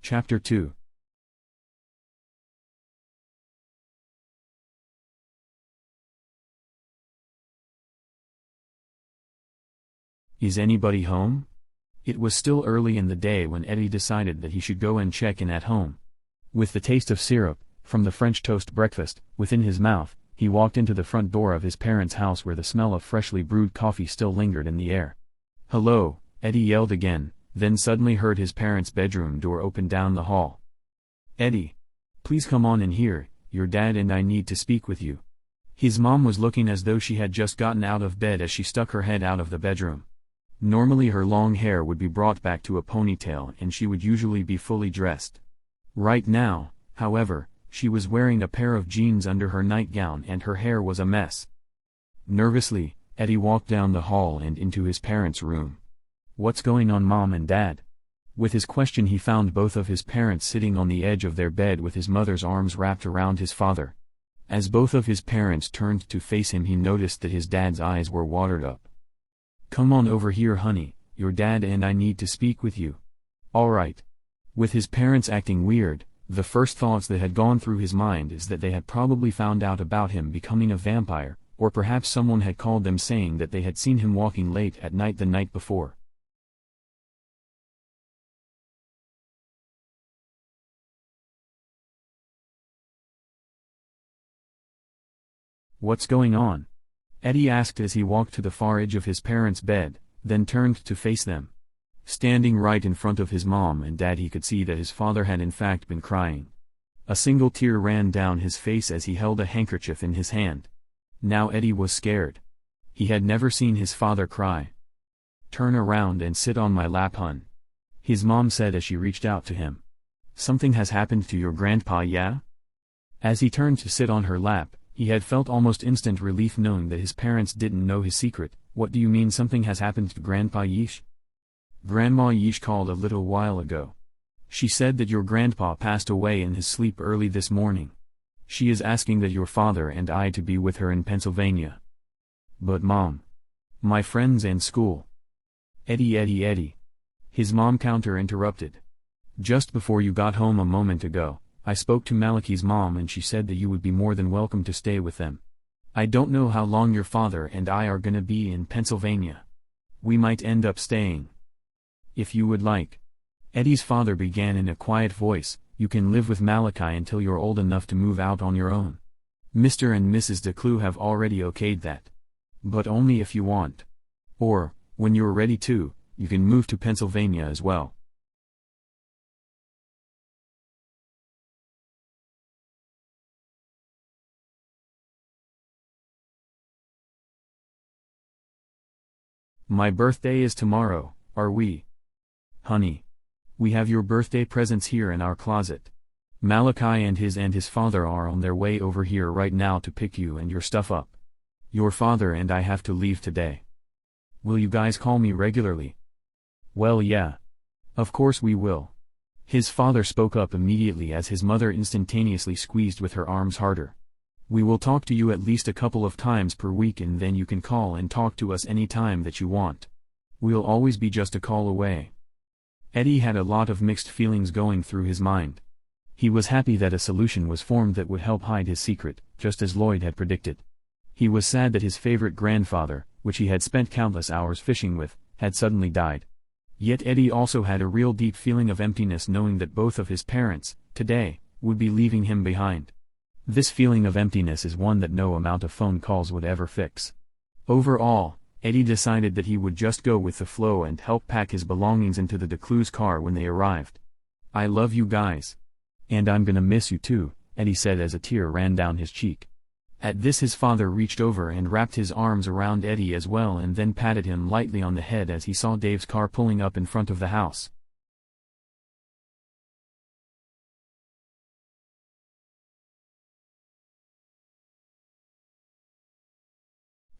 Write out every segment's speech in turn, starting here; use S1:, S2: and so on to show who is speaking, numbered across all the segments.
S1: Chapter 2. Is anybody home? It was still early in the day when Eddie decided that he should go and check in at home. With the taste of syrup, from the French toast breakfast, within his mouth, he walked into the front door of his parents' house where the smell of freshly brewed coffee still lingered in the air. "Hello," Eddie yelled again, then suddenly heard his parents' bedroom door open down the hall. "Eddie, please come on in here, your dad and I need to speak with you." His mom was looking as though she had just gotten out of bed as she stuck her head out of the bedroom. Normally her long hair would be brought back to a ponytail and she would usually be fully dressed. Right now, however, she was wearing a pair of jeans under her nightgown and her hair was a mess. Nervously, Eddie walked down the hall and into his parents' room. "What's going on, Mom and Dad?" With his question he found both of his parents sitting on the edge of their bed with his mother's arms wrapped around his father. As both of his parents turned to face him he noticed that his dad's eyes were watered up. "Come on over here, honey, your dad and I need to speak with you." "Alright." With his parents acting weird, the first thoughts that had gone through his mind is that they had probably found out about him becoming a vampire, or perhaps someone had called them saying that they had seen him walking late at night the night before. "What's going on?" Eddie asked as he walked to the far edge of his parents' bed, then turned to face them. Standing right in front of his mom and dad he could see that his father had in fact been crying. A single tear ran down his face as he held a handkerchief in his hand. Now Eddie was scared. He had never seen his father cry. "Turn around and sit on my lap, hun," his mom said as she reached out to him. "Something has happened to your grandpa, yeah?" As he turned to sit on her lap, he had felt almost instant relief knowing that his parents didn't know his secret. "What do you mean something has happened to Grandpa Yeesh?" "Grandma Yeesh called a little while ago. She said that your grandpa passed away in his sleep early this morning. She is asking that your father and I to be with her in Pennsylvania." "But Mom, my friends and school." Eddie. His mom counter-interrupted. "Just before you got home a moment ago, I spoke to Malachi's mom and she said that you would be more than welcome to stay with them. I don't know how long your father and I are gonna be in Pennsylvania. We might end up staying. If you would like." Eddie's father began in a quiet voice, "You can live with Malachi until you're old enough to move out on your own. Mr. and Mrs. DeClue have already okayed that. But only if you want. Or, when you're ready to, you can move to Pennsylvania as well." "My birthday is tomorrow, are we?" "Honey. We have your birthday presents here in our closet. Malachi and his father are on their way over here right now to pick you and your stuff up. Your father and I have to leave today. Will you guys call me regularly?" "Well, yeah. Of course we will." His father spoke up immediately as his mother instantaneously squeezed with her arms harder. "We will talk to you at least a couple of times per week and then you can call and talk to us any time that you want. We'll always be just a call away." Eddie had a lot of mixed feelings going through his mind. He was happy that a solution was formed that would help hide his secret, just as Lloyd had predicted. He was sad that his favorite grandfather, which he had spent countless hours fishing with, had suddenly died. Yet Eddie also had a real deep feeling of emptiness knowing that both of his parents, today, would be leaving him behind. This feeling of emptiness is one that no amount of phone calls would ever fix. Overall, Eddie decided that he would just go with the flow and help pack his belongings into the DeClue's car when they arrived. "I love you guys. And I'm gonna miss you too," Eddie said as a tear ran down his cheek. At this his father reached over and wrapped his arms around Eddie as well and then patted him lightly on the head as he saw Dave's car pulling up in front of the house.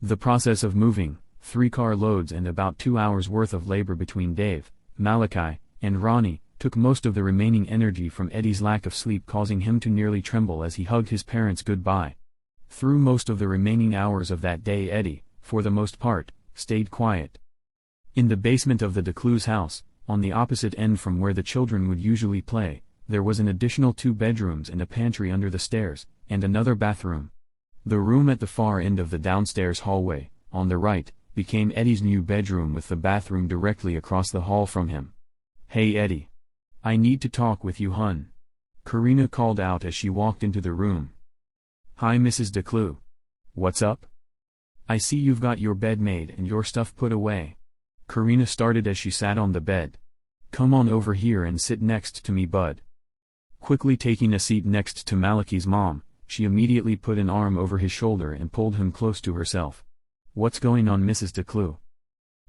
S1: The process of moving, 3 car loads and about 2 hours worth of labor between Dave, Malachi, and Ronnie, took most of the remaining energy from Eddie's lack of sleep, causing him to nearly tremble as he hugged his parents goodbye. Through most of the remaining hours of that day Eddie, for the most part, stayed quiet. In the basement of the DeClue's house, On the opposite end from where the children would usually play, there was an additional 2 bedrooms and a pantry under the stairs, and another bathroom. The room at the far end of the downstairs hallway, on the right, became Eddie's new bedroom with the bathroom directly across the hall from him. "Hey Eddie. I need to talk with you, hun." Karina called out as she walked into the room. "Hi Mrs. Declue. What's up? I see you've got your bed made and your stuff put away." Karina started as she sat on the bed. "Come on over here and sit next to me, bud." Quickly taking a seat next to Malachi's mom, she immediately put an arm over his shoulder and pulled him close to herself. "What's going on, Mrs. Declue?"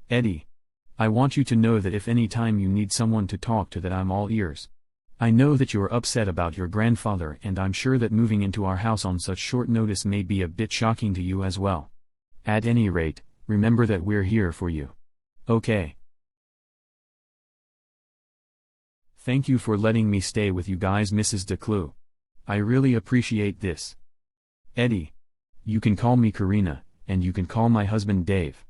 S1: "Eddie. I want you to know that if any time you need someone to talk to, that I'm all ears. I know that you're upset about your grandfather, and I'm sure that moving into our house on such short notice may be a bit shocking to you as well. At any rate, remember that we're here for you. Okay? Thank you for letting me stay with you guys, Mrs. Declue. I really appreciate this. Eddie. You can call me Karina, and you can call my husband Dave.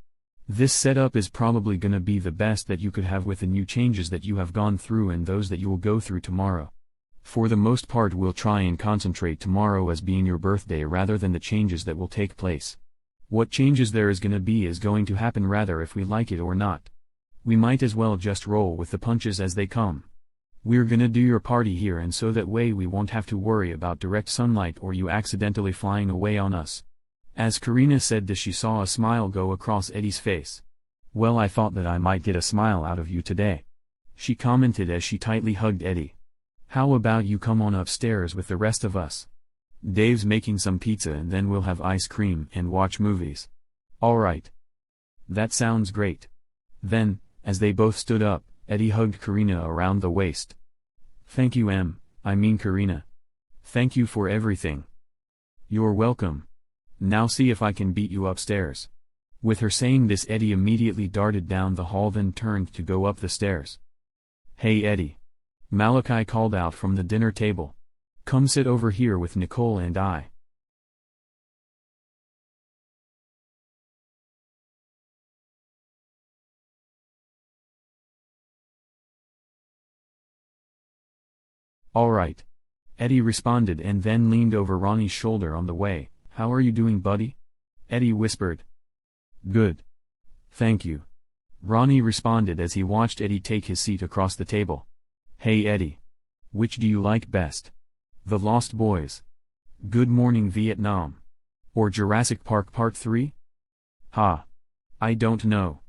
S1: This setup is probably gonna be the best that you could have with the new changes that you have gone through and those that you will go through tomorrow. For the most part, we'll try and concentrate tomorrow as being your birthday rather than the changes that will take place. What changes there is gonna be is going to happen rather if we like it or not. We might as well just roll with the punches as they come. We're gonna do your party here, and so that way we won't have to worry about direct sunlight or you accidentally flying away on us." As Karina said this, she saw a smile go across Eddie's face. "Well, I thought that I might get a smile out of you today," she commented as she tightly hugged Eddie. "How about you come on upstairs with the rest of us? Dave's making some pizza and then we'll have ice cream and watch movies." "Alright. That sounds great." Then, as they both stood up, Eddie hugged Karina around the waist. "Thank you, I mean Karina. Thank you for everything." "You're welcome. Now see if I can beat you upstairs." With her saying this, Eddie immediately darted down the hall, then turned to go up the stairs. "Hey Eddie." Malachi called out from the dinner table. "Come sit over here with Nicole and I." "Alright," Eddie responded and then leaned over Ronnie's shoulder on the way. "How are you doing, buddy?" Eddie whispered. "Good. Thank you," Ronnie responded as he watched Eddie take his seat across the table. "Hey Eddie. Which do you like best? The Lost Boys, Good Morning Vietnam, or Jurassic Park Part 3? "Ha. I don't know.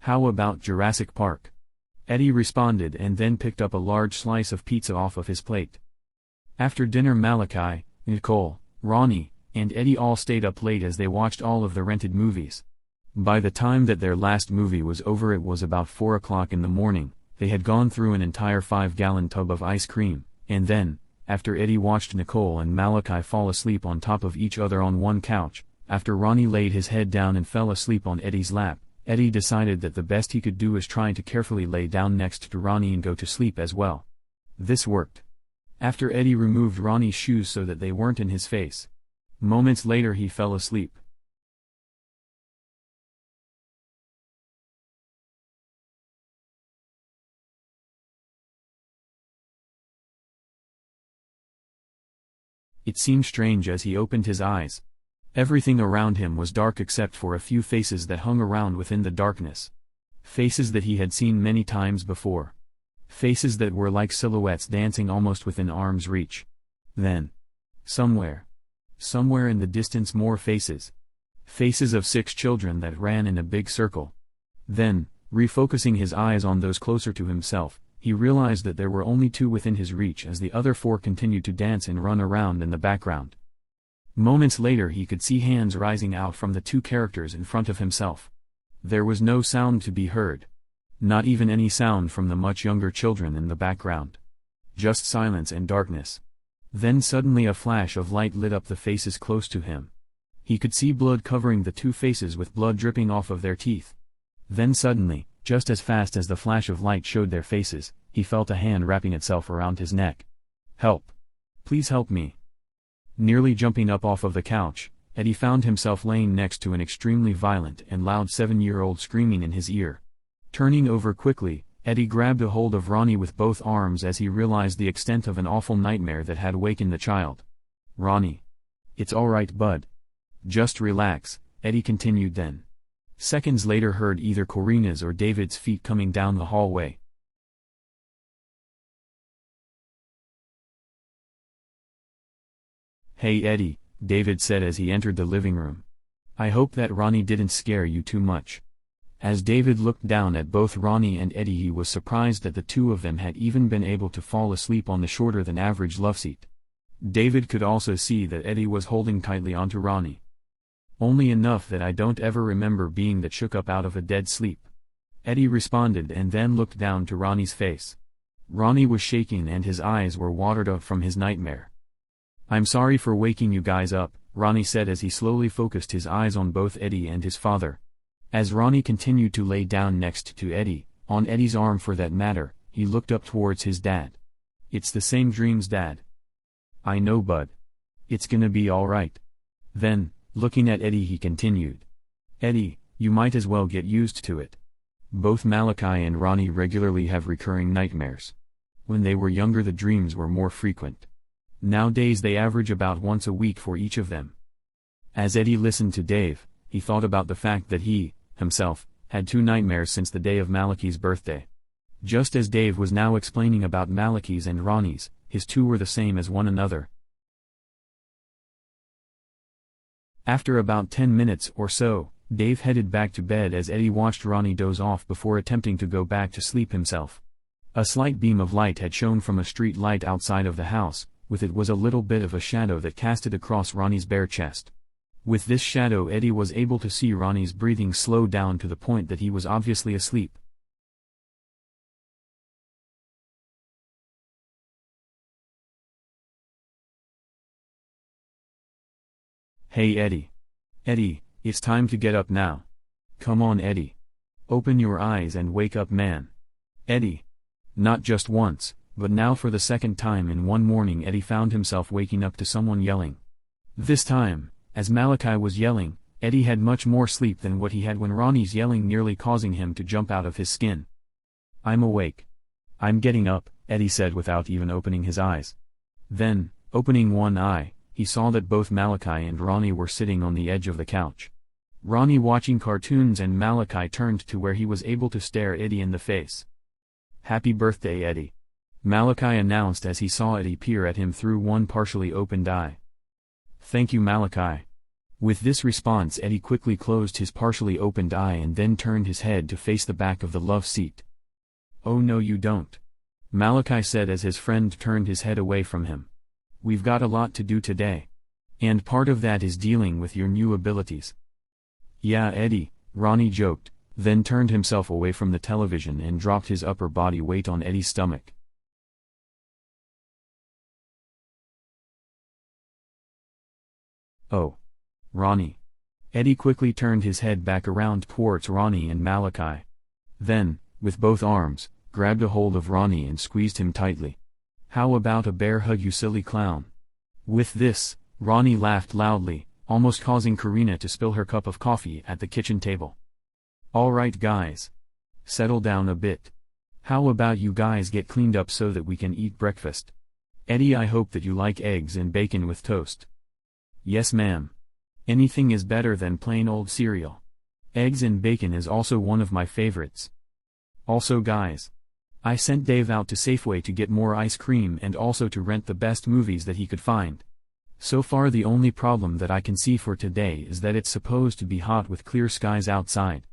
S1: How about Jurassic Park?" Eddie responded and then picked up a large slice of pizza off of his plate. After dinner, Malachi, Nicole, Ronnie, and Eddie all stayed up late as they watched all of the rented movies. By the time that their last movie was over, it was about 4 o'clock in the morning. They had gone through an entire 5-gallon tub of ice cream, and then, after Eddie watched Nicole and Malachi fall asleep on top of each other on one couch, after Ronnie laid his head down and fell asleep on Eddie's lap, Eddie decided that the best he could do is try to carefully lay down next to Ronnie and go to sleep as well. This worked. After Eddie removed Ronnie's shoes so that they weren't in his face, moments later he fell asleep. It seemed strange as he opened his eyes. Everything around him was dark except for a few faces that hung around within the darkness. Faces that he had seen many times before. Faces that were like silhouettes dancing almost within arm's reach. Then, somewhere in the distance, more faces. Faces of 6 children that ran in a big circle. Then, refocusing his eyes on those closer to himself, he realized that there were only 2 within his reach as the other 4 continued to dance and run around in the background. Moments later he could see hands rising out from the 2 characters in front of himself. There was no sound to be heard. Not even any sound from the much younger children in the background. Just silence and darkness. Then suddenly a flash of light lit up the faces close to him. He could see blood covering the 2 faces with blood dripping off of their teeth. Then suddenly, just as fast as the flash of light showed their faces, he felt a hand wrapping itself around his neck. "Help. Please help me." Nearly jumping up off of the couch, Eddie found himself laying next to an extremely violent and loud 7-year-old screaming in his ear. Turning over quickly, Eddie grabbed a hold of Ronnie with both arms as he realized the extent of an awful nightmare that had wakened the child. "Ronnie. It's alright, bud. Just relax," Eddie continued then. Seconds later heard either Corina's or David's feet coming down the hallway. "Hey Eddie," David said as he entered the living room. "I hope that Ronnie didn't scare you too much." As David looked down at both Ronnie and Eddie, he was surprised that the two of them had even been able to fall asleep on the shorter-than-average loveseat. David could also see that Eddie was holding tightly onto Ronnie. "Only enough that I don't ever remember being that shook up out of a dead sleep," Eddie responded and then looked down to Ronnie's face. Ronnie was shaking and his eyes were watered up from his nightmare. "I'm sorry for waking you guys up," Ronnie said as he slowly focused his eyes on both Eddie and his father. As Ronnie continued to lay down next to Eddie, on Eddie's arm for that matter, he looked up towards his dad. "It's the same dreams, Dad." "I know, bud. It's gonna be alright." Then, looking at Eddie, he continued. "Eddie, you might as well get used to it. Both Malachi and Ronnie regularly have recurring nightmares. When they were younger the dreams were more frequent. Nowadays they average about once a week for each of them." As Eddie listened to Dave, he thought about the fact that he, himself, had 2 nightmares since the day of Malachi's birthday. Just as Dave was now explaining about Malachi's and Ronnie's, his 2 were the same as one another. After about 10 minutes or so, Dave headed back to bed as Eddie watched Ronnie doze off before attempting to go back to sleep himself. A slight beam of light had shone from a street light outside of the house, with it was a little bit of a shadow that casted across Ronnie's bare chest. With this shadow Eddie was able to see Ronnie's breathing slow down to the point that he was obviously asleep. "Hey Eddie. Eddie, it's time to get up now. Come on Eddie. Open your eyes and wake up, man. Eddie." Not just once, but now for the second time in one morning Eddie found himself waking up to someone yelling. This time, as Malachi was yelling, Eddie had much more sleep than what he had when Ronnie's yelling nearly causing him to jump out of his skin. "I'm awake. I'm getting up," Eddie said without even opening his eyes. Then, opening one eye, he saw that both Malachi and Ronnie were sitting on the edge of the couch. Ronnie watching cartoons and Malachi turned to where he was able to stare Eddie in the face. "Happy birthday, Eddie," Malachi announced as he saw Eddie peer at him through one partially opened eye. "Thank you, Malachi." With this response Eddie quickly closed his partially opened eye and then turned his head to face the back of the love seat. "Oh no you don't," Malachi said as his friend turned his head away from him. "We've got a lot to do today. And part of that is dealing with your new abilities." "Yeah Eddie," Ronnie joked, then turned himself away from the television and dropped his upper body weight on Eddie's stomach. "Oh. Ronnie." Eddie quickly turned his head back around towards Ronnie and Malachi. Then, with both arms, grabbed a hold of Ronnie and squeezed him tightly. "How about a bear hug, you silly clown?" With this, Ronnie laughed loudly, almost causing Corina to spill her cup of coffee at the kitchen table. "Alright guys. Settle down a bit. How about you guys get cleaned up so that we can eat breakfast? Eddie, I hope that you like eggs and bacon with toast." "Yes ma'am. Anything is better than plain old cereal. Eggs and bacon is also one of my favorites. Also guys, I sent Dave out to Safeway to get more ice cream and also to rent the best movies that he could find. So far the only problem that I can see for today is that it's supposed to be hot with clear skies outside."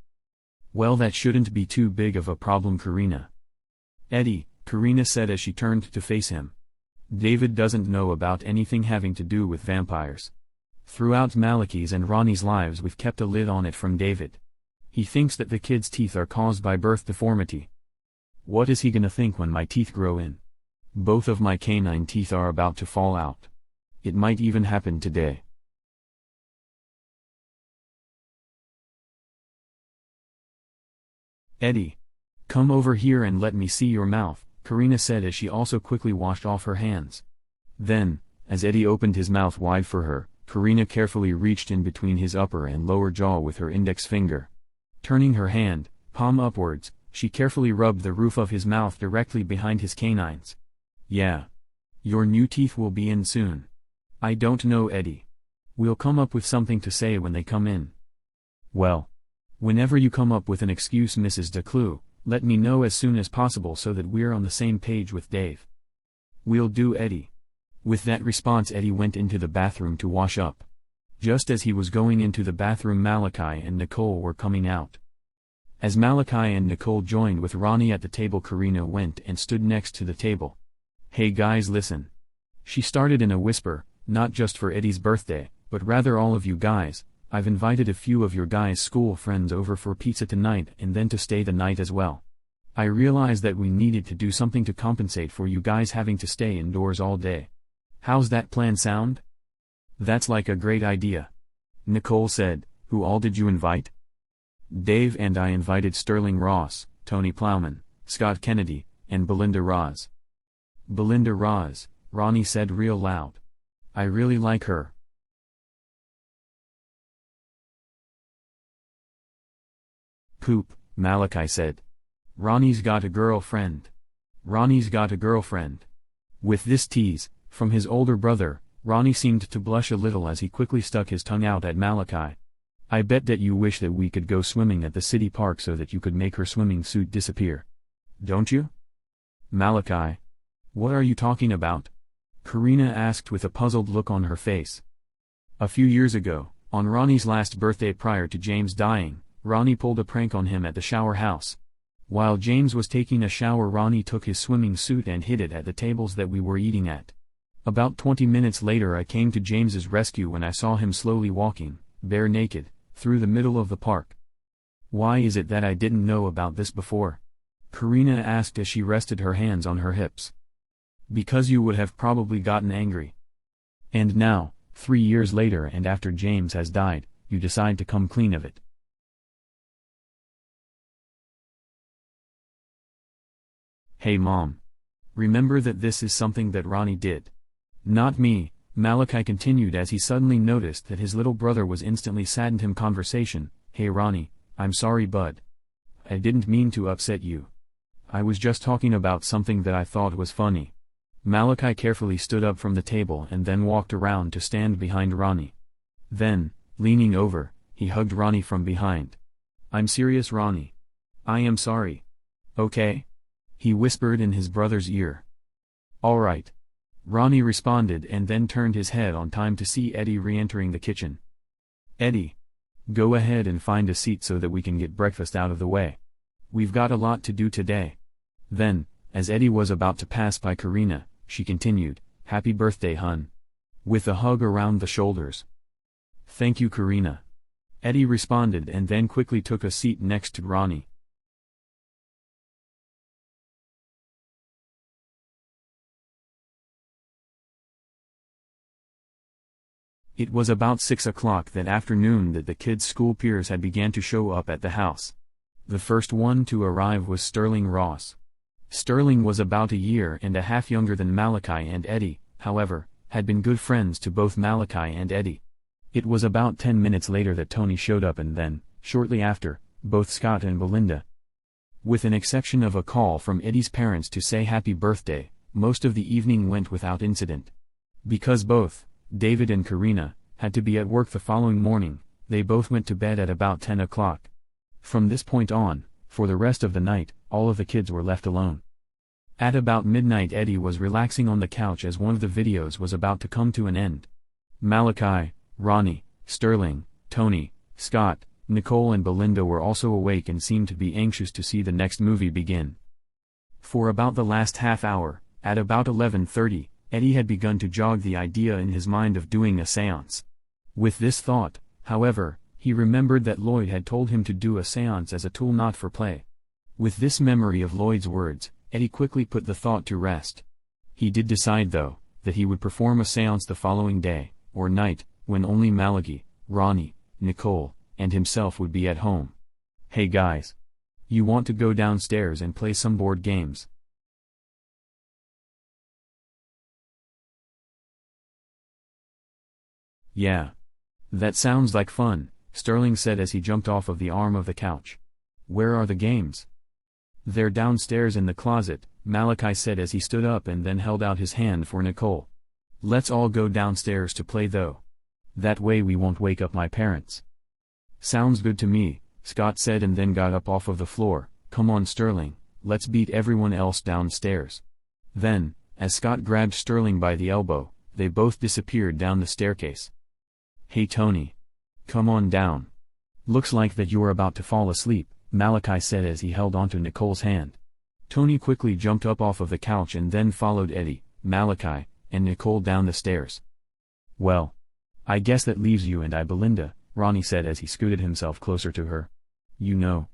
S1: "Well, that shouldn't be too big of a problem, Corina." "Eddie," Corina said as she turned to face him. "David doesn't know about anything having to do with vampires. Throughout Malachi's and Ronnie's lives we've kept a lid on it from David. He thinks that the kids' teeth are caused by birth deformity. What is he gonna think when my teeth grow in? Both of my canine teeth are about to fall out. It might even happen today." "Eddie. Come over here and let me see your mouth," Corina said as she also quickly washed off her hands. Then, as Eddie opened his mouth wide for her, Corina carefully reached in between his upper and lower jaw with her index finger. Turning her hand, palm upwards, She carefully rubbed the roof of his mouth directly behind his canines. Yeah. Your new teeth will be in soon. I don't know, Eddie. We'll come up with something to say when they come in. Well. Whenever you come up with an excuse, Mrs. Declue, let me know as soon as possible so that we're on the same page with Dave. We'll do, Eddie. With that response, Eddie went into the bathroom to wash up. Just as he was going into the bathroom, Malachi and Nicole were coming out. As Malachi and Nicole joined with Ronnie at the table, Karina went and stood next to the table. Hey guys, listen. She started in a whisper, not just for Eddie's birthday, but rather all of you guys. I've invited a few of your guys' school friends over for pizza tonight and then to stay the night as well. I realized that we needed to do something to compensate for you guys having to stay indoors all day. How's that plan sound? That's like a great idea. Nicole said. Who all did you invite? Dave and I invited Sterling Ross, Tony Plowman, Scott Kennedy, and Belinda Roz. Belinda Roz, Ronnie said real loud. I really like her. Poop, Malachi said. Ronnie's got a girlfriend. Ronnie's got a girlfriend. With this tease, from his older brother, Ronnie seemed to blush a little as he quickly stuck his tongue out at Malachi. I bet that you wish that we could go swimming at the city park so that you could make her swimming suit disappear. Don't you? Malachi. What are you talking about? Karina asked with a puzzled look on her face. A few years ago, on Ronnie's last birthday prior to James dying, Ronnie pulled a prank on him at the shower house. While James was taking a shower, Ronnie took his swimming suit and hid it at the tables that we were eating at. About 20 minutes later, I came to James's rescue when I saw him slowly walking, bare naked, through the middle of the park. Why is it that I didn't know about this before? Karina asked as she rested her hands on her hips. Because you would have probably gotten angry. And now, 3 years later and after James has died, you decide to come clean of it. Hey Mom. Remember that this is something that Ronnie did. Not me, Malachi continued as he suddenly noticed that his little brother was instantly saddened him conversation. Hey Ronnie, I'm sorry bud. I didn't mean to upset you. I was just talking about something that I thought was funny. Malachi carefully stood up from the table and then walked around to stand behind Ronnie. Then, leaning over, he hugged Ronnie from behind. I'm serious, Ronnie. I am sorry. Okay? He whispered in his brother's ear. All right. Ronnie responded and then turned his head on time to see Eddie re-entering the kitchen. Eddie. Go ahead and find a seat so that we can get breakfast out of the way. We've got a lot to do today. Then, as Eddie was about to pass by Karina, she continued, Happy birthday, hun. With a hug around the shoulders. Thank you, Karina. Eddie responded and then quickly took a seat next to Ronnie. It was about 6 o'clock that afternoon that the kids' school peers had began to show up at the house. The first one to arrive was Sterling Ross. Sterling was about a year and a half younger than Malachi, and Eddie, however, had been good friends to both Malachi and Eddie. It was about 10 minutes later that Tony showed up, and then, shortly after, both Scott and Belinda. With an exception of a call from Eddie's parents to say happy birthday, most of the evening went without incident. Because both David and Karina had to be at work the following morning, they both went to bed at about 10 o'clock. From this point on, for the rest of the night, all of the kids were left alone. At about midnight, Eddie was relaxing on the couch as one of the videos was about to come to an end. Malachi, Ronnie, Sterling, Tony, Scott, Nicole and Belinda were also awake and seemed to be anxious to see the next movie begin. For about the last half hour, at about 11:30, Eddie had begun to jog the idea in his mind of doing a seance. With this thought, however, he remembered that Lloyd had told him to do a seance as a tool, not for play. With this memory of Lloyd's words, Eddie quickly put the thought to rest. He did decide, though, that he would perform a seance the following day, or night, when only Malachi, Ronnie, Nicole, and himself would be at home. Hey guys. You want to go downstairs and play some board games? Yeah. That sounds like fun, Sterling said as he jumped off of the arm of the couch. Where are the games? They're downstairs in the closet, Malachi said as he stood up and then held out his hand for Nicole. Let's all go downstairs to play though. That way we won't wake up my parents. Sounds good to me, Scott said and then got up off of the floor. Come on Sterling, let's beat everyone else downstairs. Then, as Scott grabbed Sterling by the elbow, they both disappeared down the staircase. Hey Tony. Come on down. Looks like that you're about to fall asleep, Malachi said as he held onto Nicole's hand. Tony quickly jumped up off of the couch and then followed Eddie, Malachi, and Nicole down the stairs. Well, I guess that leaves you and I, Belinda, Ronnie said as he scooted himself closer to her. You know,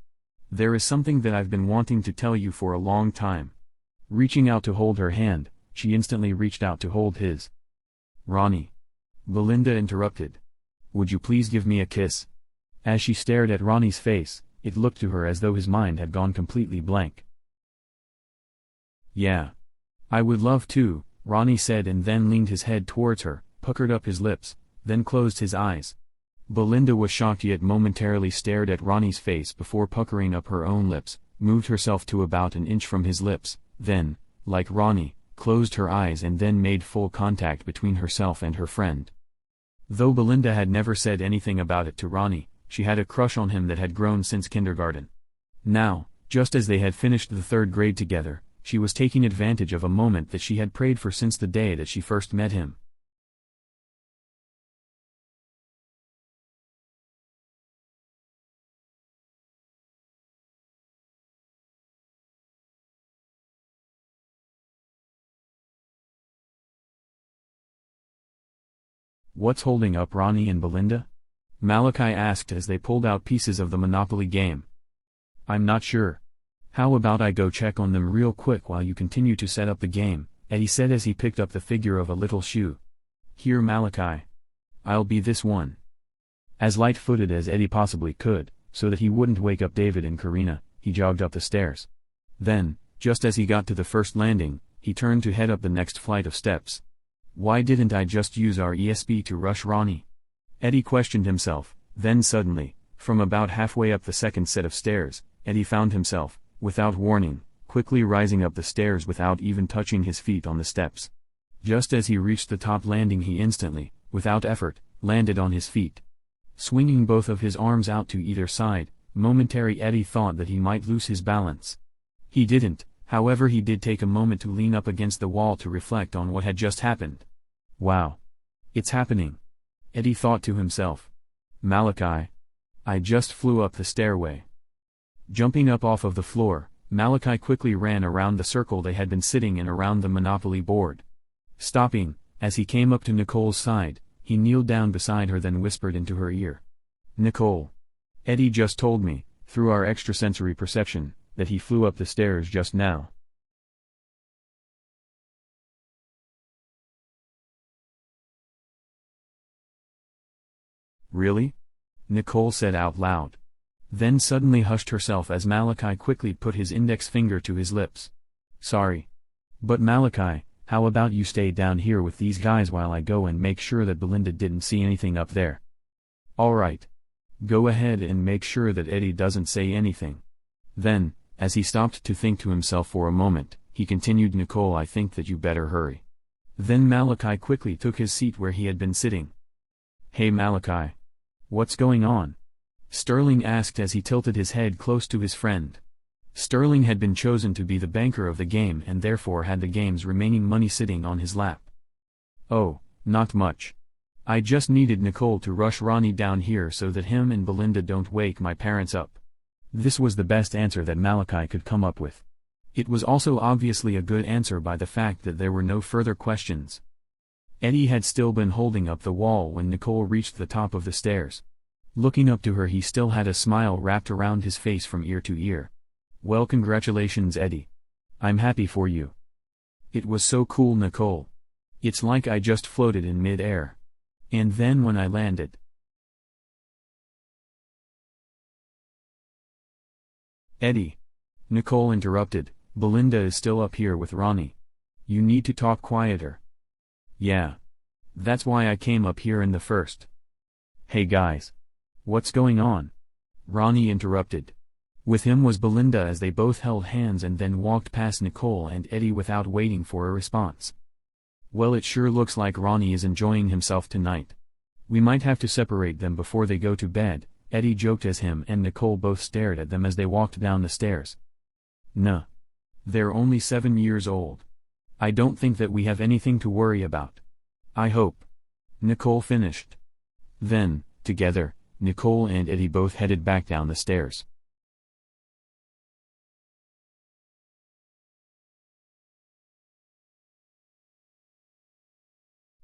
S1: there is something that I've been wanting to tell you for a long time. Reaching out to hold her hand, she instantly reached out to hold his. Ronnie. Belinda interrupted. Would you please give me a kiss? As she stared at Ronnie's face, it looked to her as though his mind had gone completely blank. Yeah. I would love to, Ronnie said and then leaned his head towards her, puckered up his lips, then closed his eyes. Belinda was shocked yet momentarily stared at Ronnie's face before puckering up her own lips, moved herself to about an inch from his lips, then, like Ronnie, closed her eyes and then made full contact between herself and her friend. Though Belinda had never said anything about it to Ronnie, she had a crush on him that had grown since kindergarten. Now, just as they had finished the 3rd grade together, she was taking advantage of a moment that she had prayed for since the day that she first met him. What's holding up Ronnie and Belinda? Malachi asked as they pulled out pieces of the Monopoly game. I'm not sure. How about I go check on them real quick while you continue to set up the game, Eddie said as he picked up the figure of a little shoe. Here Malachi. I'll be this one. As light-footed as Eddie possibly could, so that he wouldn't wake up David and Karina, he jogged up the stairs. Then, just as he got to the first landing, he turned to head up the next flight of steps. Why didn't I just use our ESP to rush Ronnie? Eddie questioned himself, then suddenly, from about halfway up the second set of stairs, Eddie found himself, without warning, quickly rising up the stairs without even touching his feet on the steps. Just as he reached the top landing he instantly, without effort, landed on his feet. Swinging both of his arms out to either side, momentary Eddie thought that he might lose his balance. He didn't, however he did take a moment to lean up against the wall to reflect on what had just happened. Wow. It's happening. Eddie thought to himself. Malachi. I just flew up the stairway. Jumping up off of the floor, Malachi quickly ran around the circle they had been sitting in around the Monopoly board. Stopping, as he came up to Nicole's side, he kneeled down beside her then whispered into her ear. Nicole. Eddie just told me, through our extrasensory perception, that he flew up the stairs just now. Really? Nicole said out loud. Then suddenly hushed herself as Malachi quickly put his index finger to his lips. Sorry. But Malachi, how about you stay down here with these guys while I go and make sure that Belinda didn't see anything up there? Alright. Go ahead and make sure that Eddie doesn't say anything. Then, as he stopped to think to himself for a moment, he continued, Nicole, I think that you better hurry. Then Malachi quickly took his seat where he had been sitting. Hey Malachi. What's going on? Sterling asked as he tilted his head close to his friend. Sterling had been chosen to be the banker of the game and therefore had the game's remaining money sitting on his lap. Oh, not much. I just needed Nicole to rush Ronnie down here so that him and Belinda don't wake my parents up. This was the best answer that Malachi could come up with. It was also obviously a good answer by the fact that there were no further questions. Eddie had still been holding up the wall when Nicole reached the top of the stairs. Looking up to her, he still had a smile wrapped around his face from ear to ear. Well, congratulations, Eddie. I'm happy for you. It was so cool, Nicole. It's like I just floated in mid-air. And then when I landed. Eddie. Nicole interrupted, Belinda is still up here with Ronnie. You need to talk quieter. Yeah. That's why I came up here in the first. Hey guys. What's going on? Ronnie interrupted. With him was Belinda as they both held hands and then walked past Nicole and Eddie without waiting for a response. Well, it sure looks like Ronnie is enjoying himself tonight. We might have to separate them before they go to bed, Eddie joked as him and Nicole both stared at them as they walked down the stairs. Nuh. They're only 7 years old. I don't think that we have anything to worry about. I hope. Nicole finished. Then, together, Nicole and Eddie both headed back down the stairs.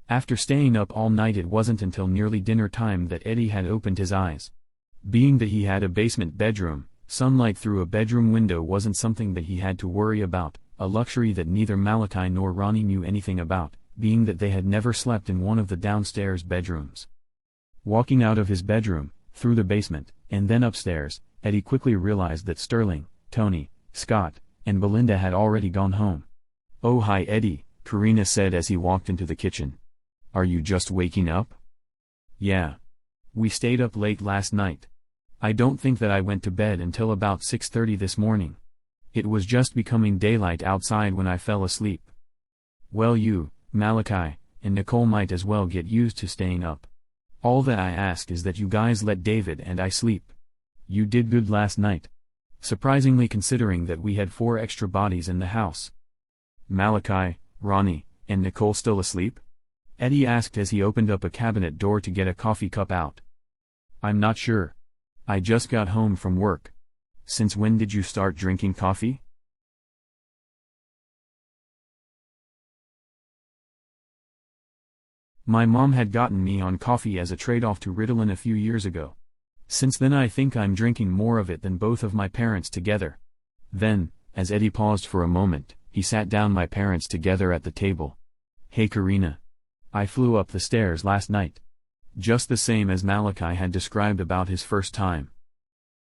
S1: After staying up all night, it wasn't until nearly dinner time that Eddie had opened his eyes. Being that he had a basement bedroom, sunlight through a bedroom window wasn't something that he had to worry about, a luxury that neither Malachi nor Ronnie knew anything about, being that they had never slept in one of the downstairs bedrooms. Walking out of his bedroom, through the basement, and then upstairs, Eddie quickly realized that Sterling, Tony, Scott, and Belinda had already gone home. "Oh hi Eddie," Karina said as he walked into the kitchen. "Are you just waking up?" "Yeah. We stayed up late last night. I don't think that I went to bed until about 6:30 this morning. It was just becoming daylight outside when I fell asleep." "Well, you, Malachi, and Nicole might as well get used to staying up. All that I ask is that you guys let David and I sleep. You did good last night. Surprisingly, considering that we had 4 extra bodies in the house." "Malachi, Ronnie, and Nicole still asleep?" Eddie asked as he opened up a cabinet door to get a coffee cup out. "I'm not sure. I just got home from work. Since when did you start drinking coffee?" "My mom had gotten me on coffee as a trade-off to Ritalin a few years ago. Since then I think I'm drinking more of it than both of my parents together." Then, as Eddie paused for a moment, he sat down my parents together at the table. "Hey Karina. I flew up the stairs last night." Just the same as Malachi had described about his first time.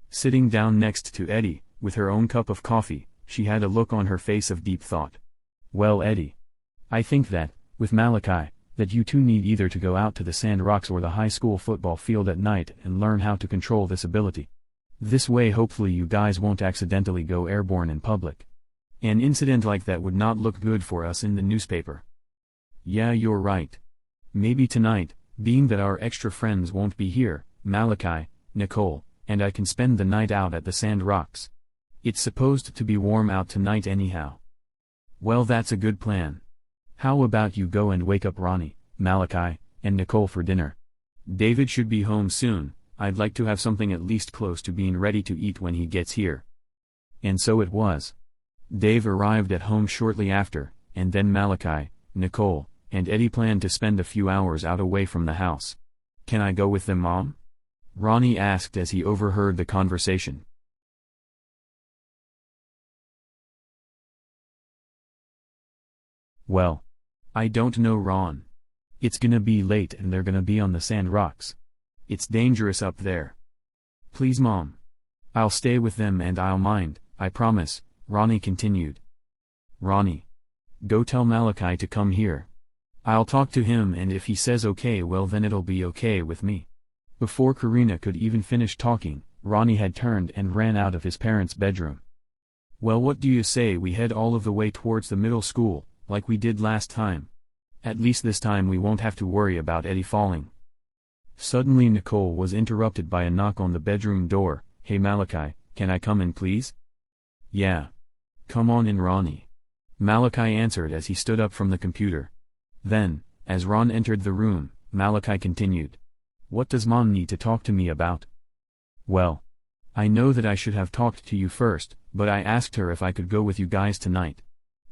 S1: Sitting down next to Eddie, with her own cup of coffee, she had a look on her face of deep thought. "Well Eddie. I think that, with Malachi, that you two need either to go out to the Sand Rocks or the high school football field at night and learn how to control this ability. This way hopefully you guys won't accidentally go airborne in public. An incident like that would not look good for us in the newspaper." "Yeah, you're right. Maybe tonight, being that our extra friends won't be here, Malachi, Nicole, and I can spend the night out at the Sand Rocks. It's supposed to be warm out tonight anyhow." "Well, that's a good plan. How about you go and wake up Ronnie, Malachi, and Nicole for dinner? David should be home soon. I'd like to have something at least close to being ready to eat when he gets here." And so it was. Dave arrived at home shortly after, and then Malachi, Nicole, and Eddie planned to spend a few hours out away from the house. "Can I go with them, Mom?" Ronnie asked as he overheard the conversation. "Well, I don't know, Ron. It's gonna be late and they're gonna be on the Sand Rocks. It's dangerous up there." "Please Mom. I'll stay with them and I'll mind, I promise," Ronnie continued. "Ronnie. Go tell Malachi to come here. I'll talk to him and if he says okay, well then it'll be okay with me." Before Karina could even finish talking, Ronnie had turned and ran out of his parents' bedroom. "Well, what do you say we head all of the way towards the middle school, like we did last time? At least this time we won't have to worry about Eddie falling." Suddenly Nicole was interrupted by a knock on the bedroom door. "Hey Malachi, can I come in please?" "Yeah. Come on in Ronnie." Malachi answered as he stood up from the computer. Then, as Ron entered the room, Malachi continued. "What does Mom need to talk to me about?" "Well, I know that I should have talked to you first, but I asked her if I could go with you guys tonight.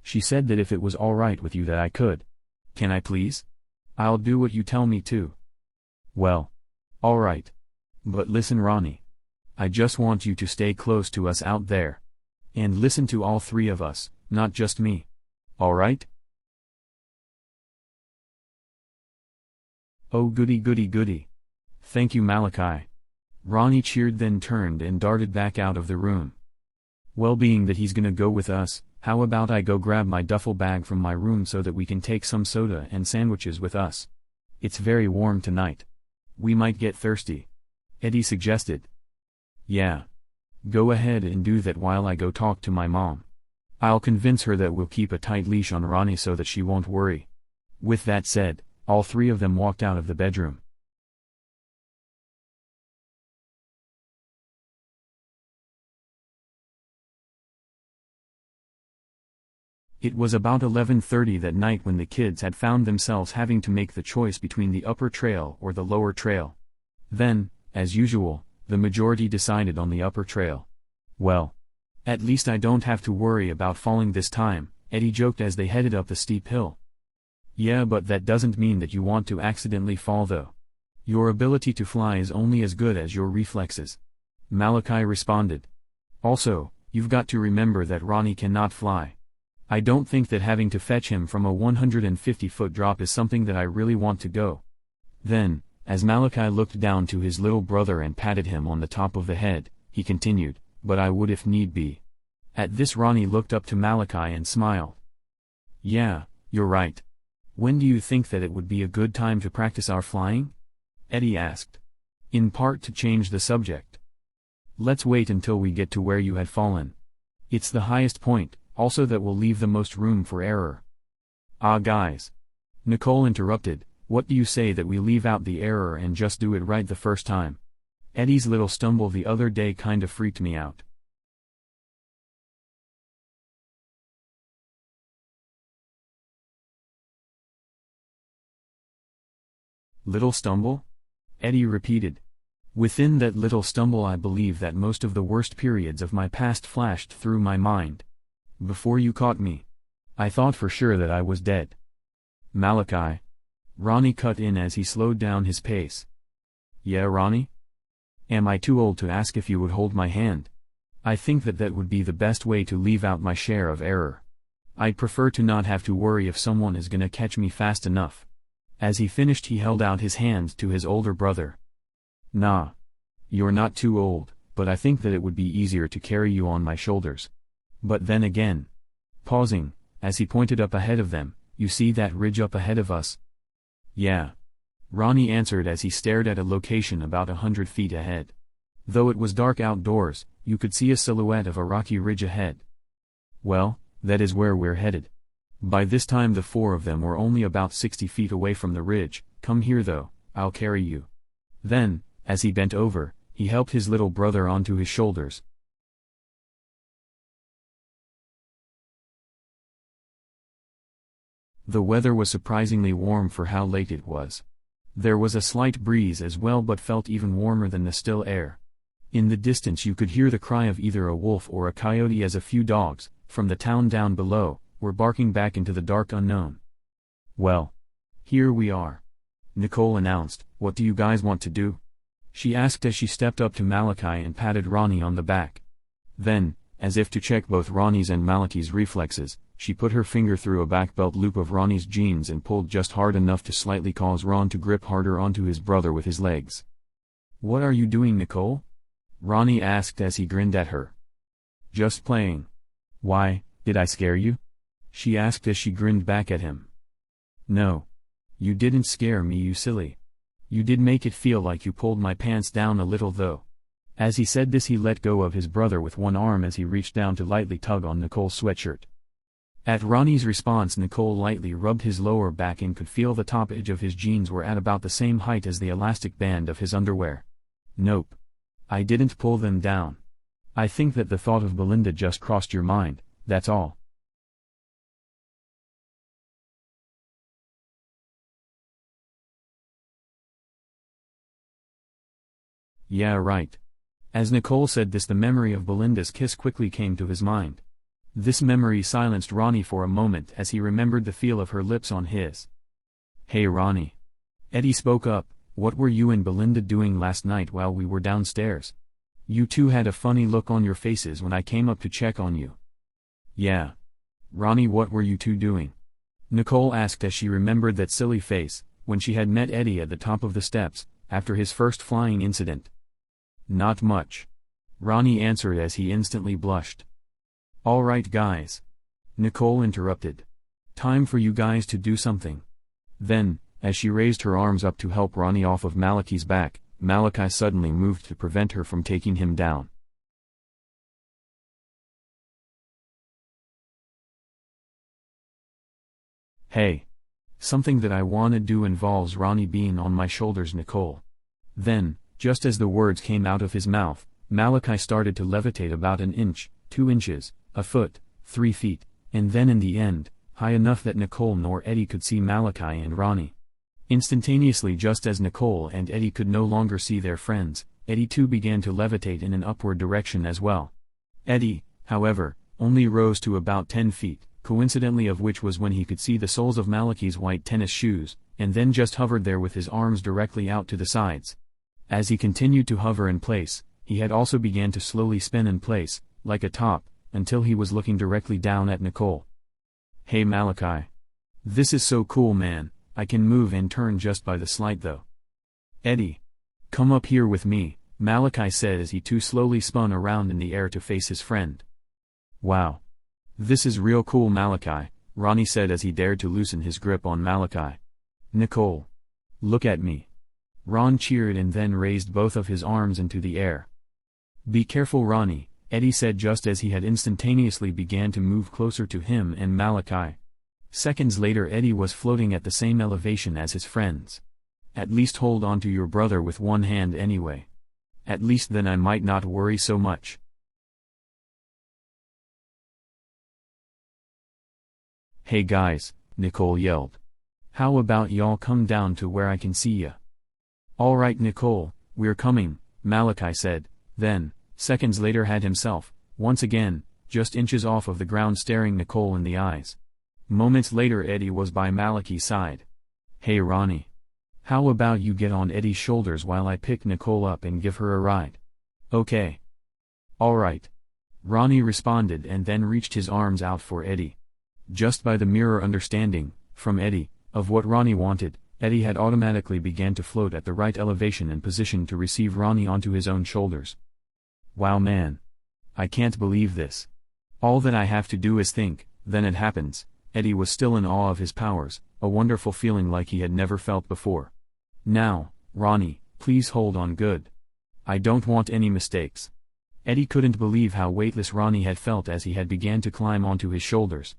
S1: She said that if it was alright with you that I could. Can I please? I'll do what you tell me to." "Well, alright. But listen Ronnie. I just want you to stay close to us out there. And listen to all 3 of us, not just me. Alright?" "Oh goody goody goody. Thank you Malachi." Ronnie cheered, then turned and darted back out of the room. "Well, being that he's gonna go with us, how about I go grab my duffel bag from my room so that we can take some soda and sandwiches with us? It's very warm tonight. We might get thirsty," Eddie suggested. "Yeah. Go ahead and do that while I go talk to my mom. I'll convince her that we'll keep a tight leash on Ronnie so that she won't worry." With that said, all three of them walked out of the bedroom. It was about 11:30 that night when the kids had found themselves having to make the choice between the upper trail or the lower trail. Then, as usual, the majority decided on the upper trail. "Well, at least I don't have to worry about falling this time," Eddie joked as they headed up the steep hill. "Yeah, but that doesn't mean that you want to accidentally fall though. Your ability to fly is only as good as your reflexes," Malachi responded. "Also, you've got to remember that Ronnie cannot fly. I don't think that having to fetch him from a 150-foot drop is something that I really want to go." Then, as Malachi looked down to his little brother and patted him on the top of the head, he continued, "But I would if need be." At this, Ronnie looked up to Malachi and smiled. "Yeah, you're right. When do you think that it would be a good time to practice our flying?" Eddie asked. In part to change the subject. "Let's wait until we get to where you had fallen. It's the highest point, also that will leave the most room for error." "Ah guys," Nicole interrupted, "what do you say that we leave out the error and just do it right the first time? Eddie's little stumble the other day kinda freaked me out." "Little stumble?" Eddie repeated. "Within that little stumble I believe that most of the worst periods of my past flashed through my mind. Before you caught me, I thought for sure that I was dead." "Malachi?" Ronnie cut in as he slowed down his pace. "Yeah, Ronnie? Am I too old to ask if you would hold my hand? I think that that would be the best way to leave out my share of error. I'd prefer to not have to worry if someone is gonna catch me fast enough." As he finished, he held out his hand to his older brother. "Nah. You're not too old, but I think that it would be easier to carry you on my shoulders. But then again," pausing, as he pointed up ahead of them, "you see that ridge up ahead of us?" "Yeah," Ronnie answered as he stared at a location about 100 feet ahead. Though it was dark outdoors, you could see a silhouette of a rocky ridge ahead. "Well, that is where we're headed." By this time the four of them were only about 60 feet away from the ridge. "Come here though, I'll carry you." Then, as he bent over, he helped his little brother onto his shoulders. The weather was surprisingly warm for how late it was. There was a slight breeze as well, but felt even warmer than the still air. In the distance you could hear the cry of either a wolf or a coyote as a few dogs, from the town down below, were barking back into the dark unknown. "Well, here we are," Nicole announced. "What do you guys want to do?" she asked as she stepped up to Malachi and patted Ronnie on the back. Then, as if to check both Ronnie's and Malachi's reflexes, she put her finger through a back belt loop of Ronnie's jeans and pulled just hard enough to slightly cause Ron to grip harder onto his brother with his legs. "What are you doing, Nicole?" Ronnie asked as he grinned at her. "Just playing." "Why, did I scare you?" she asked as she grinned back at him. "No. You didn't scare me, you silly. You did make it feel like you pulled my pants down a little though." As he said this, he let go of his brother with one arm as he reached down to lightly tug on Nicole's sweatshirt. At Ronnie's response, Nicole lightly rubbed his lower back and could feel the top edge of his jeans were at about the same height as the elastic band of his underwear. "Nope. I didn't pull them down. I think that the thought of Belinda just crossed your mind, that's all." "Yeah, right." As Nicole said this, the memory of Belinda's kiss quickly came to his mind. This memory silenced Ronnie for a moment as he remembered the feel of her lips on his. "Hey Ronnie." Eddie spoke up, "What were you and Belinda doing last night while we were downstairs? You two had a funny look on your faces when I came up to check on you." "Yeah. Ronnie, what were you two doing?" Nicole asked as she remembered that silly face, when she had met Eddie at the top of the steps, after his first flying incident. "Not much," Ronnie answered as he instantly blushed. "All right guys," Nicole interrupted. "Time for you guys to do something." Then, as she raised her arms up to help Ronnie off of Malachi's back, Malachi suddenly moved to prevent her from taking him down. Hey. Something that I wanna do involves Ronnie being on my shoulders, Nicole. Then, just as the words came out of his mouth, Malachi started to levitate about an inch, 2 inches, a foot, 3 feet, and then in the end, high enough that Nicole nor Eddie could see Malachi and Ronnie. Instantaneously, just as Nicole and Eddie could no longer see their friends, Eddie too began to levitate in an upward direction as well. Eddie, however, only rose to about 10 feet, coincidentally of which was when he could see the soles of Malachi's white tennis shoes, and then just hovered there with his arms directly out to the sides. As he continued to hover in place, he had also began to slowly spin in place, like a top, until he was looking directly down at Nicole. Hey Malachi. This is so cool, man. I can move and turn just by the slide though. Eddie. Come up here with me, Malachi said as he too slowly spun around in the air to face his friend. Wow. This is real cool, Malachi, Ronnie said as he dared to loosen his grip on Malachi. Nicole. Look at me. Ron cheered and then raised both of his arms into the air. Be careful, Ronnie, Eddie said just as he had instantaneously began to move closer to him and Malachi. Seconds later, Eddie was floating at the same elevation as his friends. At least hold on to your brother with one hand anyway. At least then I might not worry so much. Hey guys, Nicole yelled. How about y'all come down to where I can see ya? Alright Nicole, we're coming, Malachi said, then, seconds later had himself, once again, just inches off of the ground staring Nicole in the eyes. Moments later Eddie was by Malachi's side. Hey Ronnie. How about you get on Eddie's shoulders while I pick Nicole up and give her a ride? Okay. Alright. Ronnie responded and then reached his arms out for Eddie. Just by the mere understanding, from Eddie, of what Ronnie wanted, Eddie had automatically began to float at the right elevation and position to receive Ronnie onto his own shoulders. Wow man. I can't believe this. All that I have to do is think, then it happens. Eddie was still in awe of his powers, a wonderful feeling like he had never felt before. Now, Ronnie, please hold on good. I don't want any mistakes. Eddie couldn't believe how weightless Ronnie had felt as he had began to climb onto his shoulders.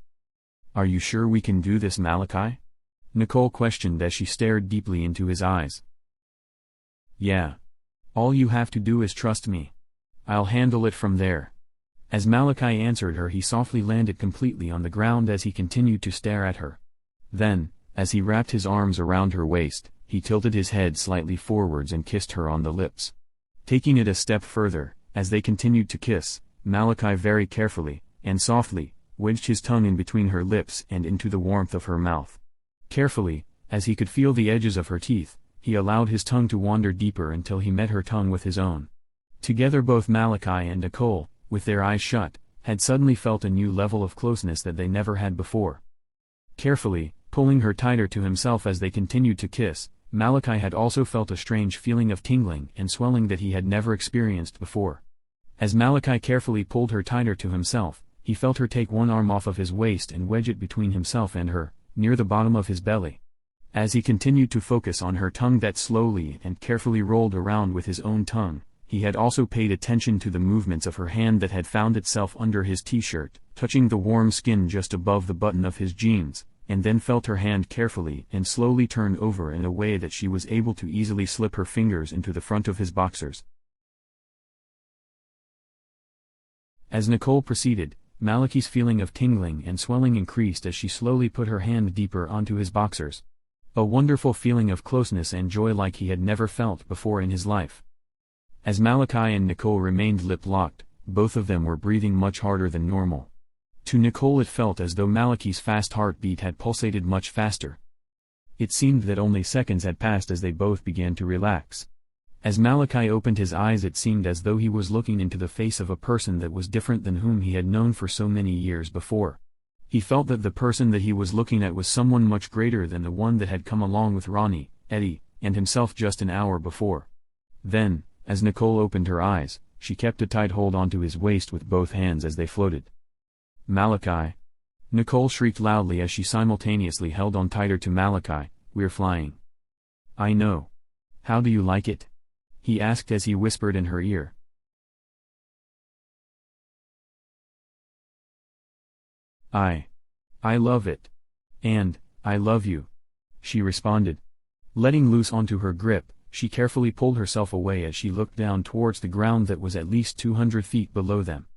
S1: Are you sure we can do this, Malachi? Nicole questioned as she stared deeply into his eyes. Yeah. All you have to do is trust me. I'll handle it from there. As Malachi answered her, he softly landed completely on the ground as he continued to stare at her. Then, as he wrapped his arms around her waist, he tilted his head slightly forwards and kissed her on the lips. Taking it a step further, as they continued to kiss, Malachi very carefully, and softly, wedged his tongue in between her lips and into the warmth of her mouth. Carefully, as he could feel the edges of her teeth, he allowed his tongue to wander deeper until he met her tongue with his own. Together both Malachi and Nicole, with their eyes shut, had suddenly felt a new level of closeness that they never had before. Carefully, pulling her tighter to himself as they continued to kiss, Malachi had also felt a strange feeling of tingling and swelling that he had never experienced before. As Malachi carefully pulled her tighter to himself, he felt her take one arm off of his waist and wedge it between himself and her, near the bottom of his belly. As he continued to focus on her tongue that slowly and carefully rolled around with his own tongue, he had also paid attention to the movements of her hand that had found itself under his t-shirt, touching the warm skin just above the button of his jeans, and then felt her hand carefully and slowly turn over in a way that she was able to easily slip her fingers into the front of his boxers. As Nicole proceeded, Malachi's feeling of tingling and swelling increased as she slowly put her hand deeper onto his boxers. A wonderful feeling of closeness and joy like he had never felt before in his life. As Malachi and Nicole remained lip-locked, both of them were breathing much harder than normal. To Nicole it felt as though Malachi's fast heartbeat had pulsated much faster. It seemed that only seconds had passed as they both began to relax. As Malachi opened his eyes, it seemed as though he was looking into the face of a person that was different than whom he had known for so many years before. He felt that the person that he was looking at was someone much greater than the one that had come along with Ronnie, Eddie, and himself just an hour before. Then, as Nicole opened her eyes, she kept a tight hold onto his waist with both hands as they floated. Malachi! Nicole shrieked loudly as she simultaneously held on tighter to Malachi. We're flying. I know. How do you like it? He asked as he whispered in her ear. I love it. And, I love you. She responded. Letting loose onto her grip, she carefully pulled herself away as she looked down towards the ground that was at least 200 feet below them.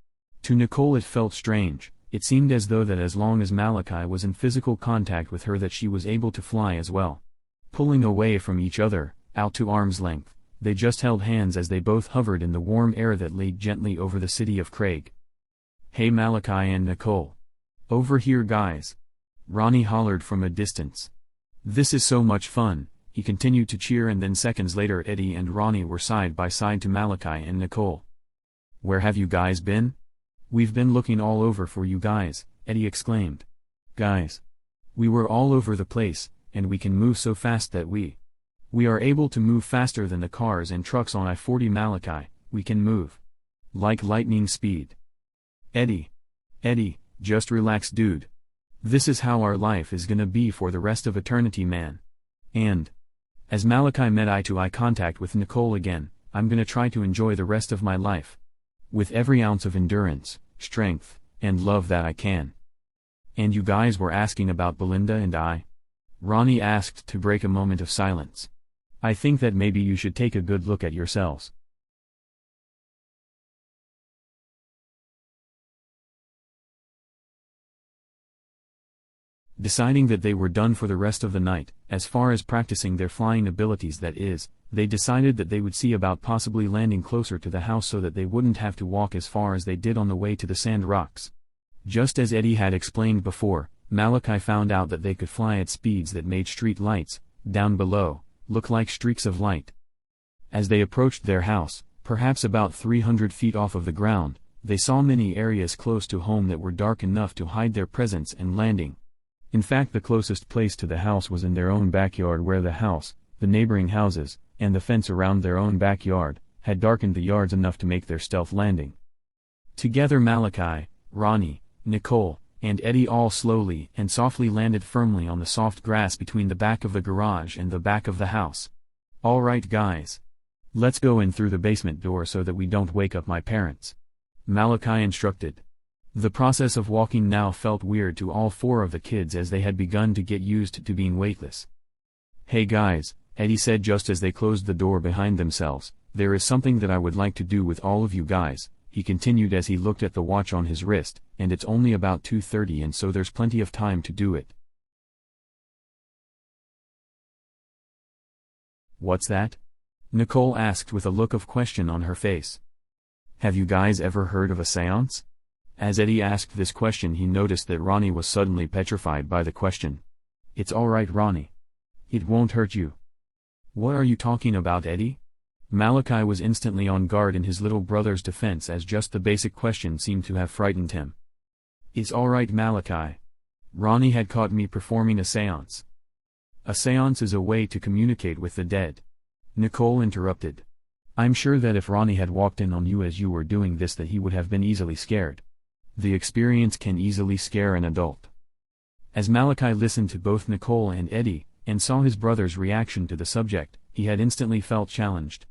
S1: To Nicole it felt strange. It seemed as though that as long as Malachi was in physical contact with her that she was able to fly as well. Pulling away from each other, out to arm's length, they just held hands as they both hovered in the warm air that laid gently over the city of Craig. Hey Malachi and Nicole. Over here guys. Ronnie hollered from a distance. This is so much fun, he continued to cheer, and then seconds later Eddie and Ronnie were side by side to Malachi and Nicole. Where have you guys been? We've been looking all over for you guys, Eddie exclaimed. Guys. We were all over the place, and we can move so fast that we are able to move faster than the cars and trucks on I-40 Malachi, we can move. Like lightning speed. Eddie, just relax dude. This is how our life is gonna be for the rest of eternity man. And as Malachi met eye-to-eye contact with Nicole again, I'm gonna try to enjoy the rest of my life. With every ounce of endurance, strength, and love that I can. And you guys were asking about Belinda and I? Ronnie asked to break a moment of silence. I think that maybe you should take a good look at yourselves. Deciding that they were done for the rest of the night, as far as practicing their flying abilities that is, they decided that they would see about possibly landing closer to the house so that they wouldn't have to walk as far as they did on the way to the sand rocks. Just as Eddie had explained before, Malachi found out that they could fly at speeds that made street lights, down below, look like streaks of light. As they approached their house, perhaps about 300 feet off of the ground, they saw many areas close to home that were dark enough to hide their presence and landing. In fact, the closest place to the house was in their own backyard, where the house, the neighboring houses, and the fence around their own backyard, had darkened the yards enough to make their stealth landing. Together Malachi, Ronnie, Nicole, and Eddie all slowly and softly landed firmly on the soft grass between the back of the garage and the back of the house. All right guys. Let's go in through the basement door so that we don't wake up my parents. Malachi instructed. The process of walking now felt weird to all four of the kids as they had begun to get used to being weightless. Hey guys, Eddie said just as they closed the door behind themselves, there is something that I would like to do with all of you guys, he continued as he looked at the watch on his wrist, and it's only about 2:30 and so there's plenty of time to do it. What's that? Nicole asked with a look of question on her face. Have you guys ever heard of a seance? As Eddie asked this question, he noticed that Ronnie was suddenly petrified by the question. It's alright Ronnie. It won't hurt you. What are you talking about Eddie? Malachi was instantly on guard in his little brother's defense as just the basic question seemed to have frightened him. It's alright Malachi. Ronnie had caught me performing a seance. A seance is a way to communicate with the dead. Nicole interrupted. I'm sure that if Ronnie had walked in on you as you were doing this that he would have been easily scared. The experience can easily scare an adult. As Malachi listened to both Nicole and Eddie, and saw his brother's reaction to the subject, he had instantly felt challenged.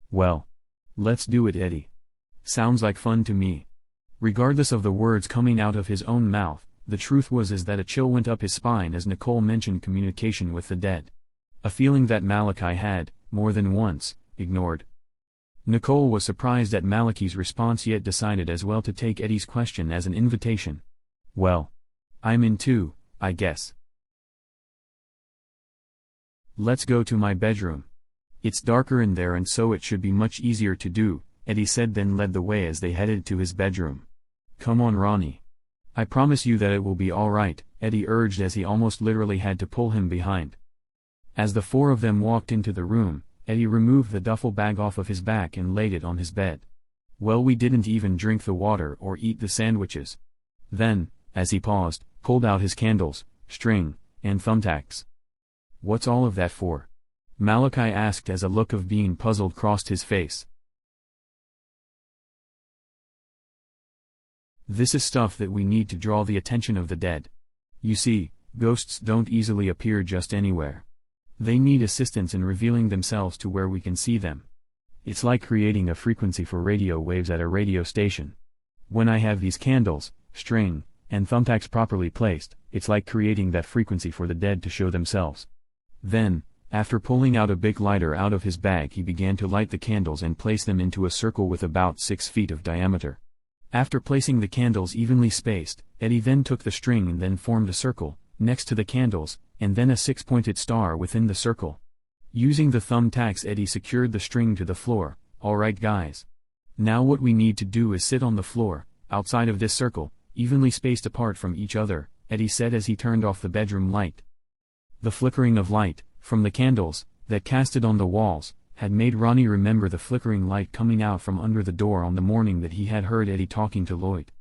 S1: Well, let's do it Eddie. Sounds like fun to me. Regardless of the words coming out of his own mouth, the truth was that a chill went up his spine as Nicole mentioned communication with the dead. A feeling that Malachi had, more than once, ignored. Nicole was surprised at Malachi's response yet decided as well to take Eddie's question as an invitation. Well, I'm in too, I guess. Let's go to my bedroom. It's darker in there and so it should be much easier to do, Eddie said, then led the way as they headed to his bedroom. Come on Ronnie. I promise you that it will be alright, Eddie urged as he almost literally had to pull him behind. As the four of them walked into the room, Eddie removed the duffel bag off of his back and laid it on his bed. Well, we didn't even drink the water or eat the sandwiches. Then, as he paused, pulled out his candles, string, and thumbtacks. What's all of that for? Malachi asked as a look of being puzzled crossed his face. This is stuff that we need to draw the attention of the dead. You see, ghosts don't easily appear just anywhere. They need assistance in revealing themselves to where we can see them. It's like creating a frequency for radio waves at a radio station. When I have these candles, string, and thumbtacks properly placed, it's like creating that frequency for the dead to show themselves. Then, after pulling out a big lighter out of his bag, he began to light the candles and place them into a circle with about 6 feet of diameter. After placing the candles evenly spaced, Eddie then took the string and then formed a circle, next to the candles, and then a 6-pointed star within the circle. Using the thumbtacks, Eddie secured the string to the floor. "Alright guys. Now what we need to do is sit on the floor, outside of this circle, evenly spaced apart from each other," Eddie said as he turned off the bedroom light. The flickering of light, from the candles, that casted on the walls, had made Ronnie remember the flickering light coming out from under the door on the morning that he had heard Eddie talking to Lloyd.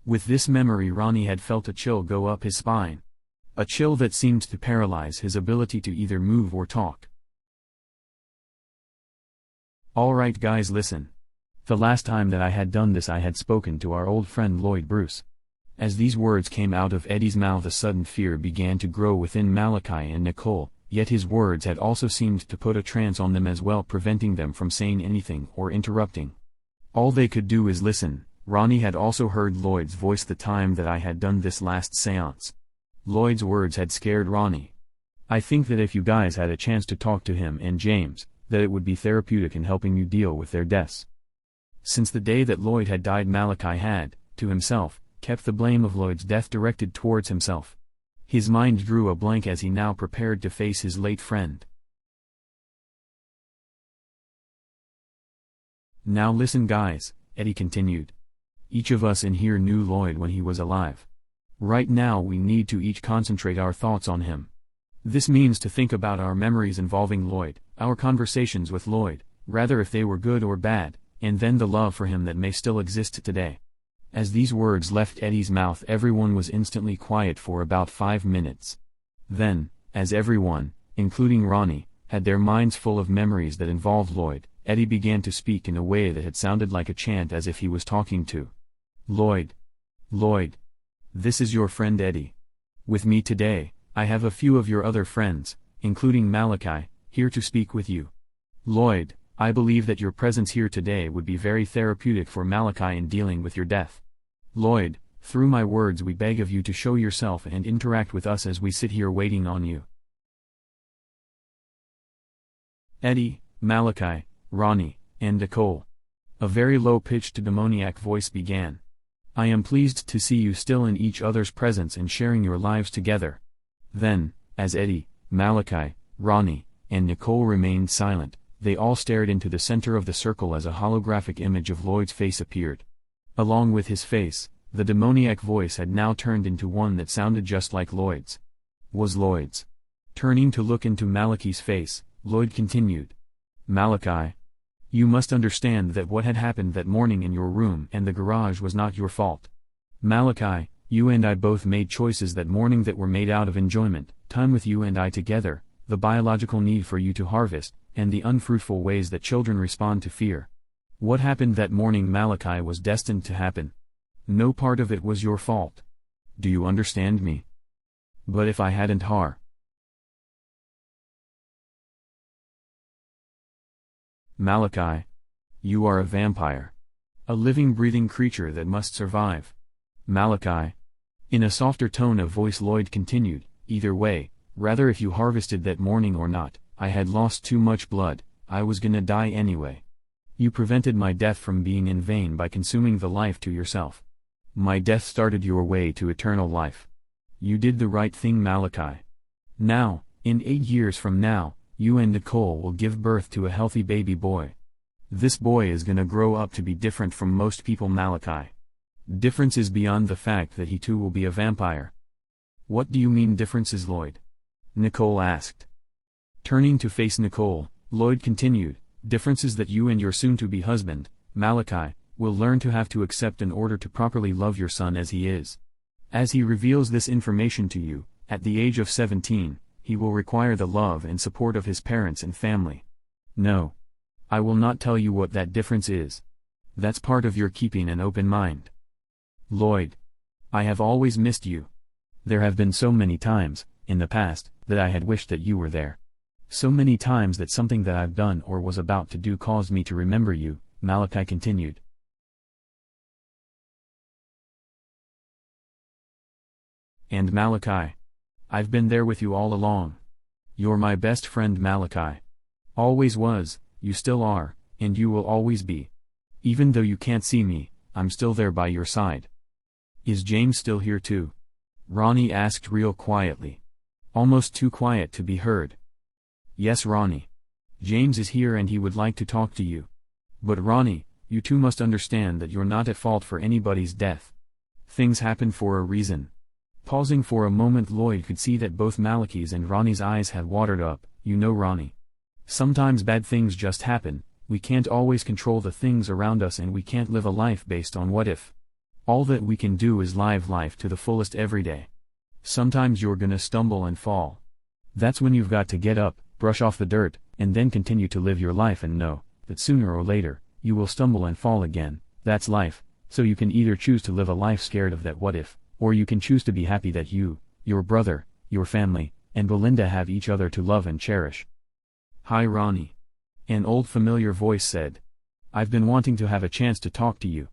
S1: With this memory, Ronnie had felt a chill go up his spine. A chill that seemed to paralyze his ability to either move or talk. "Alright guys, listen. The last time that I had done this, I had spoken to our old friend Lloyd Bruce." As these words came out of Eddie's mouth, a sudden fear began to grow within Malachi and Nicole, yet his words had also seemed to put a trance on them as well, preventing them from saying anything or interrupting. All they could do is listen. Ronnie had also heard Lloyd's voice the time that I had done this last seance. Lloyd's words had scared Ronnie. "I think that if you guys had a chance to talk to him and James, that it would be therapeutic in helping you deal with their deaths." Since the day that Lloyd had died, Malachi had, to himself, kept the blame of Lloyd's death directed towards himself. His mind drew a blank as he now prepared to face his late friend. "Now listen guys," Eddie continued. "Each of us in here knew Lloyd when he was alive. Right now we need to each concentrate our thoughts on him. This means to think about our memories involving Lloyd, our conversations with Lloyd, rather if they were good or bad, and then the love for him that may still exist today." As these words left Eddie's mouth, everyone was instantly quiet for about 5 minutes. Then, as everyone, including Ronnie, had their minds full of memories that involved Lloyd, Eddie began to speak in a way that had sounded like a chant, as if he was talking to Lloyd. "Lloyd. This is your friend Eddie. With me today, I have a few of your other friends, including Malachi, here to speak with you. Lloyd, I believe that your presence here today would be very therapeutic for Malachi in dealing with your death. Lloyd, through my words we beg of you to show yourself and interact with us as we sit here waiting on you." Eddie, Malachi, Ronnie, and Nicole. A very low-pitched demoniac voice began. "I am pleased to see you still in each other's presence and sharing your lives together." Then, as Eddie, Malachi, Ronnie, and Nicole remained silent, they all stared into the center of the circle as a holographic image of Lloyd's face appeared. Along with his face, the demoniac voice had now turned into one that sounded just like Lloyd's. Was Lloyd's. Turning to look into Malachi's face, Lloyd continued. "Malachi. You must understand that what had happened that morning in your room and the garage was not your fault. Malachi, you and I both made choices that morning that were made out of enjoyment, time with you and I together, the biological need for you to harvest, and the unfruitful ways that children respond to fear. What happened that morning, Malachi, was destined to happen. No part of it was your fault. Do you understand me? But if I hadn't Malachi. You are a vampire. A living, breathing creature that must survive. Malachi." In a softer tone of voice, Lloyd continued, "Either way, rather if you harvested that morning or not, I had lost too much blood, I was gonna die anyway. You prevented my death from being in vain by consuming the life to yourself. My death started your way to eternal life. You did the right thing, Malachi. Now, in 8 years from now, you and Nicole will give birth to a healthy baby boy. This boy is gonna grow up to be different from most people, Malachi. Differences beyond the fact that he too will be a vampire." "What do you mean differences, Lloyd?" Nicole asked. Turning to face Nicole, Lloyd continued, "Differences that you and your soon-to-be husband, Malachi, will learn to have to accept in order to properly love your son as he is. As he reveals this information to you, at the age of 17, he will require the love and support of his parents and family. No. I will not tell you what that difference is. That's part of your keeping an open mind. Lloyd. I have always missed you. There have been so many times, in the past, that I had wished that you were there. So many times that something that I've done or was about to do caused me to remember you," Malachi continued. And Malachi. I've been there with you all along. You're my best friend Malachi. Always was, you still are, and you will always be. Even though you can't see me, I'm still there by your side. Is James still here too? Ronnie asked real quietly. Almost too quiet to be heard. Yes, Ronnie. James is here and he would like to talk to you. But Ronnie, you too must understand that you're not at fault for anybody's death. Things happen for a reason. Pausing for a moment, Lloyd could see that both Malachi's and Ronnie's eyes had watered up. You know, Ronnie. Sometimes bad things just happen. We can't always control the things around us and we can't live a life based on what if. All that we can do is live life to the fullest every day. Sometimes you're gonna stumble and fall. That's when you've got to get up, brush off the dirt, and then continue to live your life and know that sooner or later, you will stumble and fall again. That's life. So you can either choose to live a life scared of that what if, or you can choose to be happy that you, your brother, your family, and Belinda have each other to love and cherish. Hi Ronnie. An old familiar voice said. I've been wanting to have a chance to talk to you.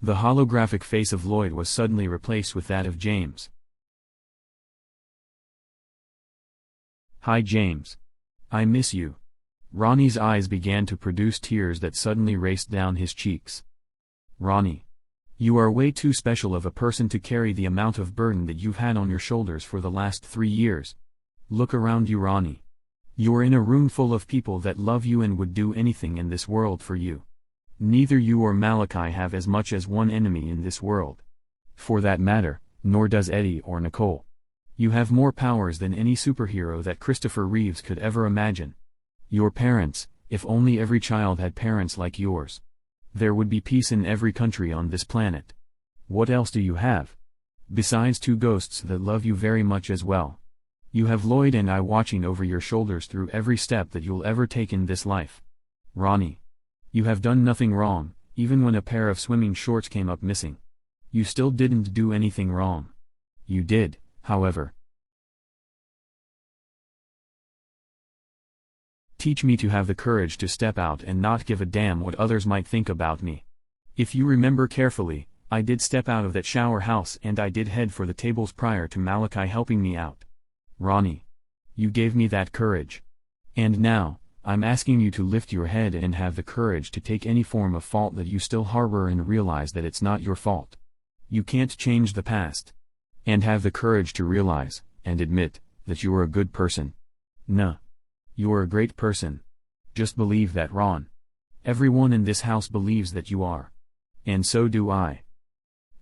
S1: The holographic face of Lloyd was suddenly replaced with that of James. Hi James. I miss you. Ronnie's eyes began to produce tears that suddenly raced down his cheeks. Ronnie. You are way too special of a person to carry the amount of burden that you've had on your shoulders for the last 3 years. Look around you, Ronnie. You're in a room full of people that love you and would do anything in this world for you. Neither you or Malachi have as much as one enemy in this world. For that matter, nor does Eddie or Nicole. You have more powers than any superhero that Christopher Reeves could ever imagine. Your parents, if only every child had parents like yours. There would be peace in every country on this planet. What else do you have? Besides 2 ghosts that love you very much as well. You have Lloyd and I watching over your shoulders through every step that you'll ever take in this life. Ronnie. You have done nothing wrong, even when a pair of swimming shorts came up missing. You still didn't do anything wrong. You did, however. Teach me to have the courage to step out and not give a damn what others might think about me. If you remember carefully, I did step out of that shower house and I did head for the tables prior to Malachi helping me out. Ronnie. You gave me that courage. And now, I'm asking you to lift your head and have the courage to take any form of fault that you still harbor and realize that it's not your fault. You can't change the past. And have the courage to realize, and admit, that you're a good person. Nah. You're a great person. Just believe that, Ron. Everyone in this house believes that you are. And so do I.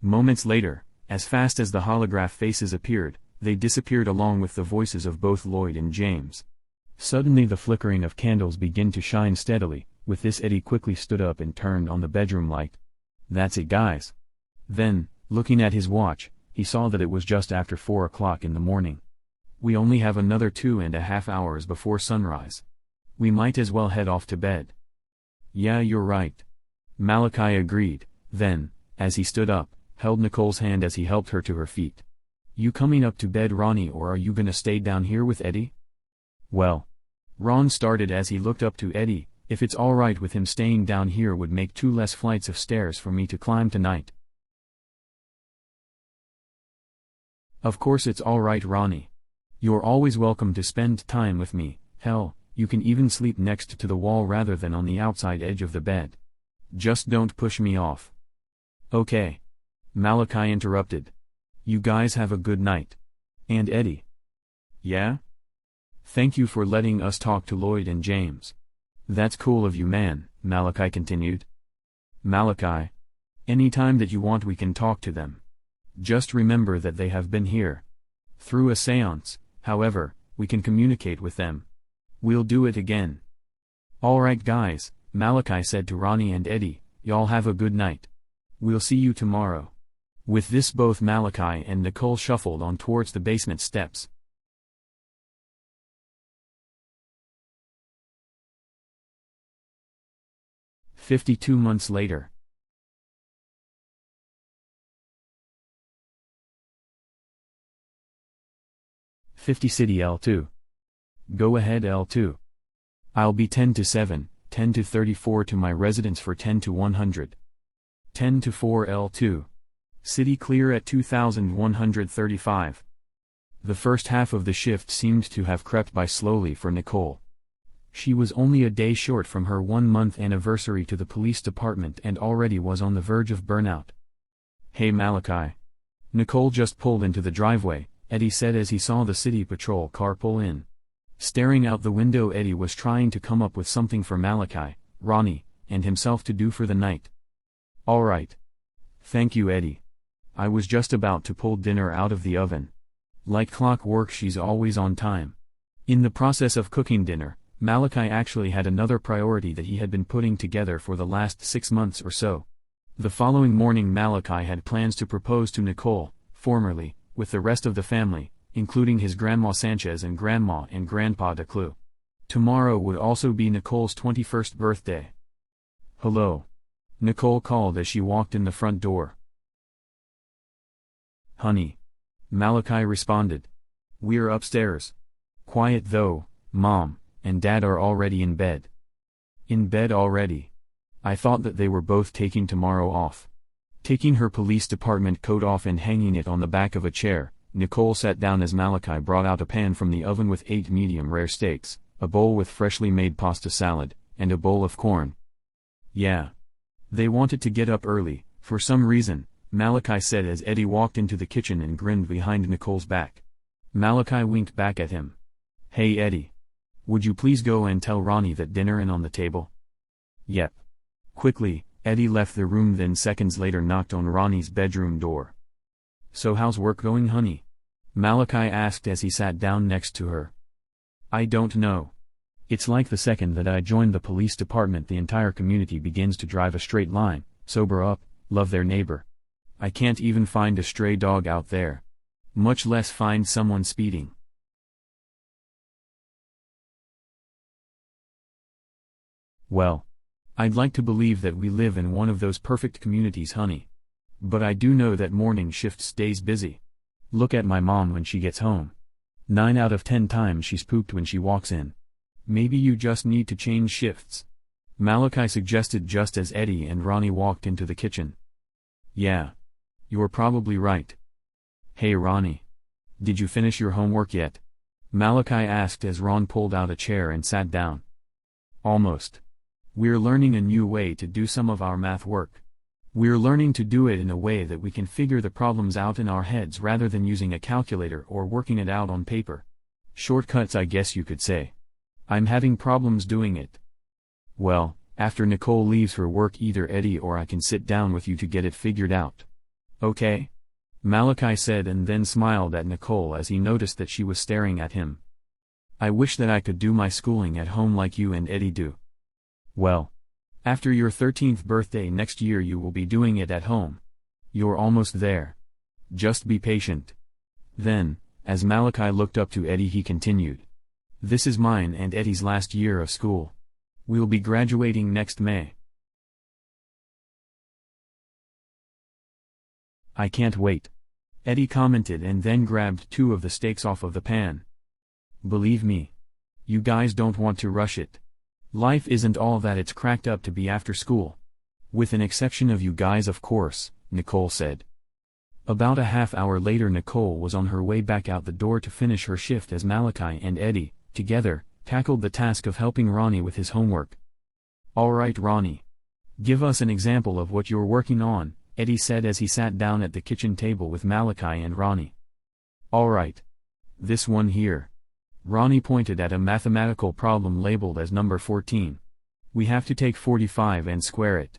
S1: Moments later, as fast as the holograph faces appeared, they disappeared along with the voices of both Lloyd and James. Suddenly the flickering of candles began to shine steadily. With this, Eddie quickly stood up and turned on the bedroom light. That's it, guys. Then, looking at his watch, he saw that it was just after 4 o'clock in the morning. We only have another 2.5 hours before sunrise. We might as well head off to bed. Yeah, you're right. Malachi agreed, then, as he stood up, held Nicole's hand as he helped her to her feet. You coming up to bed, Ronnie, or are you gonna stay down here with Eddie? Well. Ron started as he looked up to Eddie. If it's alright with him staying down here would make 2 less flights of stairs for me to climb tonight. Of course it's alright, Ronnie. You're always welcome to spend time with me. Hell, you can even sleep next to the wall rather than on the outside edge of the bed. Just don't push me off. Okay. Malachi interrupted. You guys have a good night. And Eddie. Yeah? Thank you for letting us talk to Lloyd and James. That's cool of you, man, Malachi continued. Malachi. Anytime that you want we can talk to them. Just remember that they have been here. Through a seance, however, we can communicate with them. We'll do it again. Alright guys, Malachi said to Ronnie and Eddie, y'all have a good night. We'll see you tomorrow. With this, both Malachi and Nicole shuffled on towards the basement steps. "52 months later. "50 City L2. Go ahead L2. I'll be 10 to 7, 10 to 34 to my residence for 10 to 100. 10 to 4 L2. City clear at 2135. The first half of the shift seemed to have crept by slowly for Nicole. She was only a day short from her 1-month anniversary to the police department and already was on the verge of burnout. "Hey Malachi." Nicole just pulled into the driveway, Eddie said as he saw the city patrol car pull in. Staring out the window, Eddie was trying to come up with something for Malachi, Ronnie, and himself to do for the night. "All right. Thank you, Eddie. I was just about to pull dinner out of the oven." Like clockwork, she's always on time. In the process of cooking dinner, Malachi actually had another priority that he had been putting together for the last 6 months or so. The following morning Malachi had plans to propose to Nicole, formally, with the rest of the family, including his Grandma Sanchez and Grandma and Grandpa Declue. Tomorrow would also be Nicole's 21st birthday. "Hello," Nicole called as she walked in the front door. "Honey," Malachi responded. "We're upstairs. Quiet though, Mom and Dad are already in bed." "In bed already? I thought that they were both taking tomorrow off." Taking her police department coat off and hanging it on the back of a chair, Nicole sat down as Malachi brought out a pan from the oven with 8 medium-rare steaks, a bowl with freshly made pasta salad, and a bowl of corn. "Yeah. They wanted to get up early, for some reason," Malachi said as Eddie walked into the kitchen and grinned behind Nicole's back. Malachi winked back at him. "Hey Eddie. Would you please go and tell Ronnie that dinner is on the table?" "Yep." Quickly, Eddie left the room, then seconds later knocked on Ronnie's bedroom door. "So how's work going, honey?" Malachi asked as he sat down next to her. "I don't know. It's like the second that I joined the police department the entire community begins to drive a straight line, sober up, love their neighbor. I can't even find a stray dog out there. Much less find someone speeding." "Well, I'd like to believe that we live in one of those perfect communities, honey. But I do know that morning shift stays busy. Look at my mom when she gets home. 9 out of 10 times she's pooped when she walks in. Maybe you just need to change shifts," Malachi suggested just as Eddie and Ronnie walked into the kitchen. "Yeah. You're probably right. Hey Ronnie. Did you finish your homework yet?" Malachi asked as Ron pulled out a chair and sat down. "Almost. We're learning a new way to do some of our math work. We're learning to do it in a way that we can figure the problems out in our heads rather than using a calculator or working it out on paper. Shortcuts, I guess you could say. I'm having problems doing it." "Well, after Nicole leaves for work either Eddie or I can sit down with you to get it figured out." "Okay," Malachi said and then smiled at Nicole as he noticed that she was staring at him. "I wish that I could do my schooling at home like you and Eddie do." "Well, after your 13th birthday next year you will be doing it at home. You're almost there. Just be patient." Then, as Malachi looked up to Eddie, he continued. "This is mine and Eddie's last year of school. We'll be graduating next May." "I can't wait," Eddie commented and then grabbed 2 of the steaks off of the pan. "Believe me. You guys don't want to rush it. Life isn't all that it's cracked up to be after school. With an exception of you guys, of course," Nicole said. About a half hour later Nicole was on her way back out the door to finish her shift as Malachi and Eddie, together, tackled the task of helping Ronnie with his homework. "All right Ronnie. Give us an example of what you're working on," Eddie said as he sat down at the kitchen table with Malachi and Ronnie. "All right. This one here." Ronnie pointed at a mathematical problem labeled as number 14. "We have to take 45 and square it.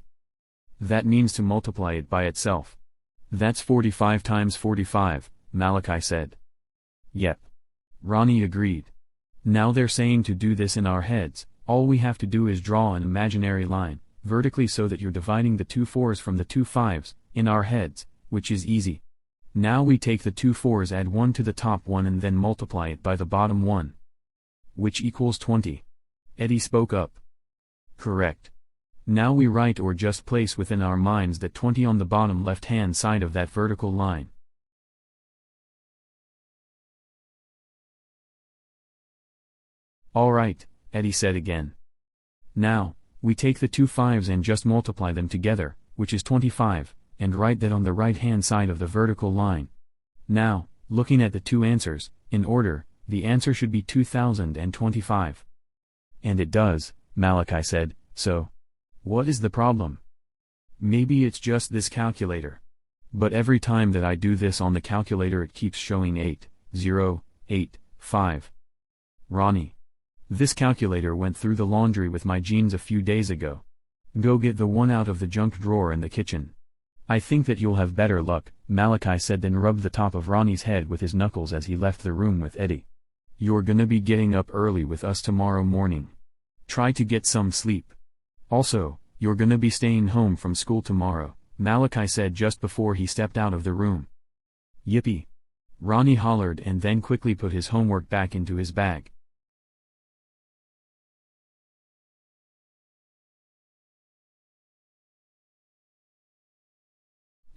S1: That means to multiply it by itself. That's 45 times 45, Malachi said. "Yep." Ronnie agreed. "Now they're saying to do this in our heads, all we have to do is draw an imaginary line, vertically so that you're dividing the 2 4s from the 2 5s, in our heads, which is easy. Now we take the 2 4s, add 1 to the top one and then multiply it by the bottom one. Which equals 20. Eddie spoke up. "Correct. Now we write or just place within our minds that 20 on the bottom left-hand side of that vertical line." "All right," Eddie said again. "Now, we take the 2 5s and just multiply them together, which is 25, and write that on the right-hand side of the vertical line. Now, Looking at the two answers, in order, the answer should be 2025. And it does, Malachi said, so. What is the problem? Maybe it's just this calculator. But every time that I do this on the calculator it keeps showing 8085. Ronnie. This calculator went through the laundry with my jeans a few days ago. Go get the one out of the junk drawer in the kitchen. I think that you'll have better luck, Malachi said, then rubbed the top of Ronnie's head with his knuckles as he left the room with Eddie. You're gonna be getting up early with us tomorrow morning. Try to get some sleep. Also, you're gonna be staying home from school tomorrow, Malachi said just before he stepped out of the room. Yippee! Ronnie hollered and then quickly put his homework back into his bag.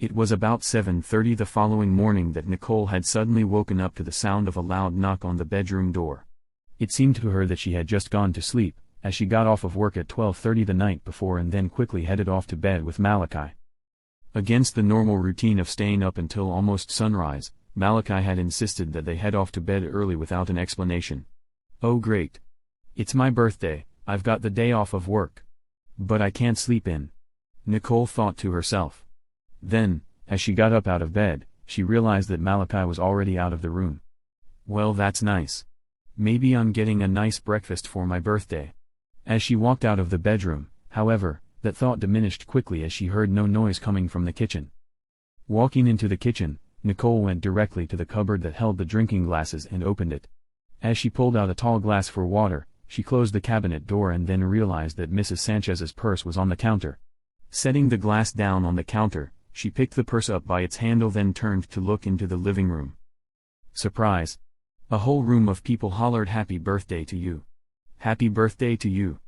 S1: It was about 7:30 the following morning that Nicole had suddenly woken up to the sound of a loud knock on the bedroom door. It seemed to her that she had just gone to sleep, as she got off of work at 12:30 the night before and then quickly headed off to bed with Malachi. Against the normal routine of staying up until almost sunrise, Malachi had insisted that they head off to bed early without an explanation. Oh great! It's my birthday, I've got the day off of work. But I can't sleep in. Nicole thought to herself. Then, as she got up out of bed, she realized that Malachi was already out of the room. Well, that's nice. Maybe I'm getting a nice breakfast for my birthday. As she walked out of the bedroom, however, that thought diminished quickly as she heard no noise coming from the kitchen. Walking into the kitchen, Nicole went directly to the cupboard that held the drinking glasses and opened it. As she pulled out a tall glass for water, she closed the cabinet door and then realized that Mrs. Sanchez's purse was on the counter. Setting the glass down on the counter, she picked the purse up by its handle, then turned to look into the living room. Surprise! A whole room of people hollered happy birthday to you. Happy birthday to you.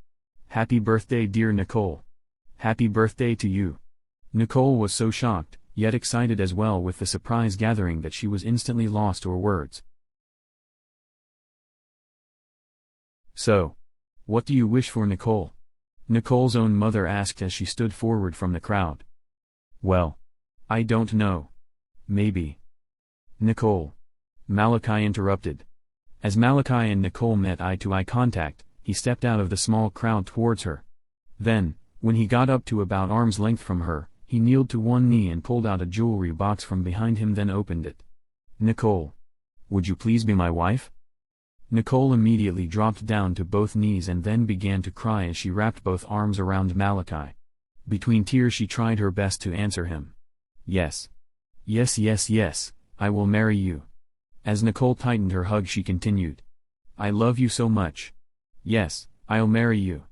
S1: Happy birthday dear Nicole. Happy birthday to you. Nicole was so shocked, yet excited as well with the surprise gathering that she was instantly lost for words. So, what do you wish for, Nicole? Nicole's own mother asked as she stood forward from the crowd. Well, I don't know. Maybe. Nicole. Malachi interrupted. As Malachi and Nicole met eye-to-eye contact, he stepped out of the small crowd towards her. Then, when he got up to about arm's length from her, he kneeled to one knee and pulled out a jewelry box from behind him, then opened it. Nicole. Would you please be my wife? Nicole immediately dropped down to both knees and then began to cry as she wrapped both arms around Malachi. Between tears she tried her best to answer him. Yes. Yes, yes, yes, I will marry you. As Nicole tightened her hug she continued. I love you so much. Yes, I'll marry you.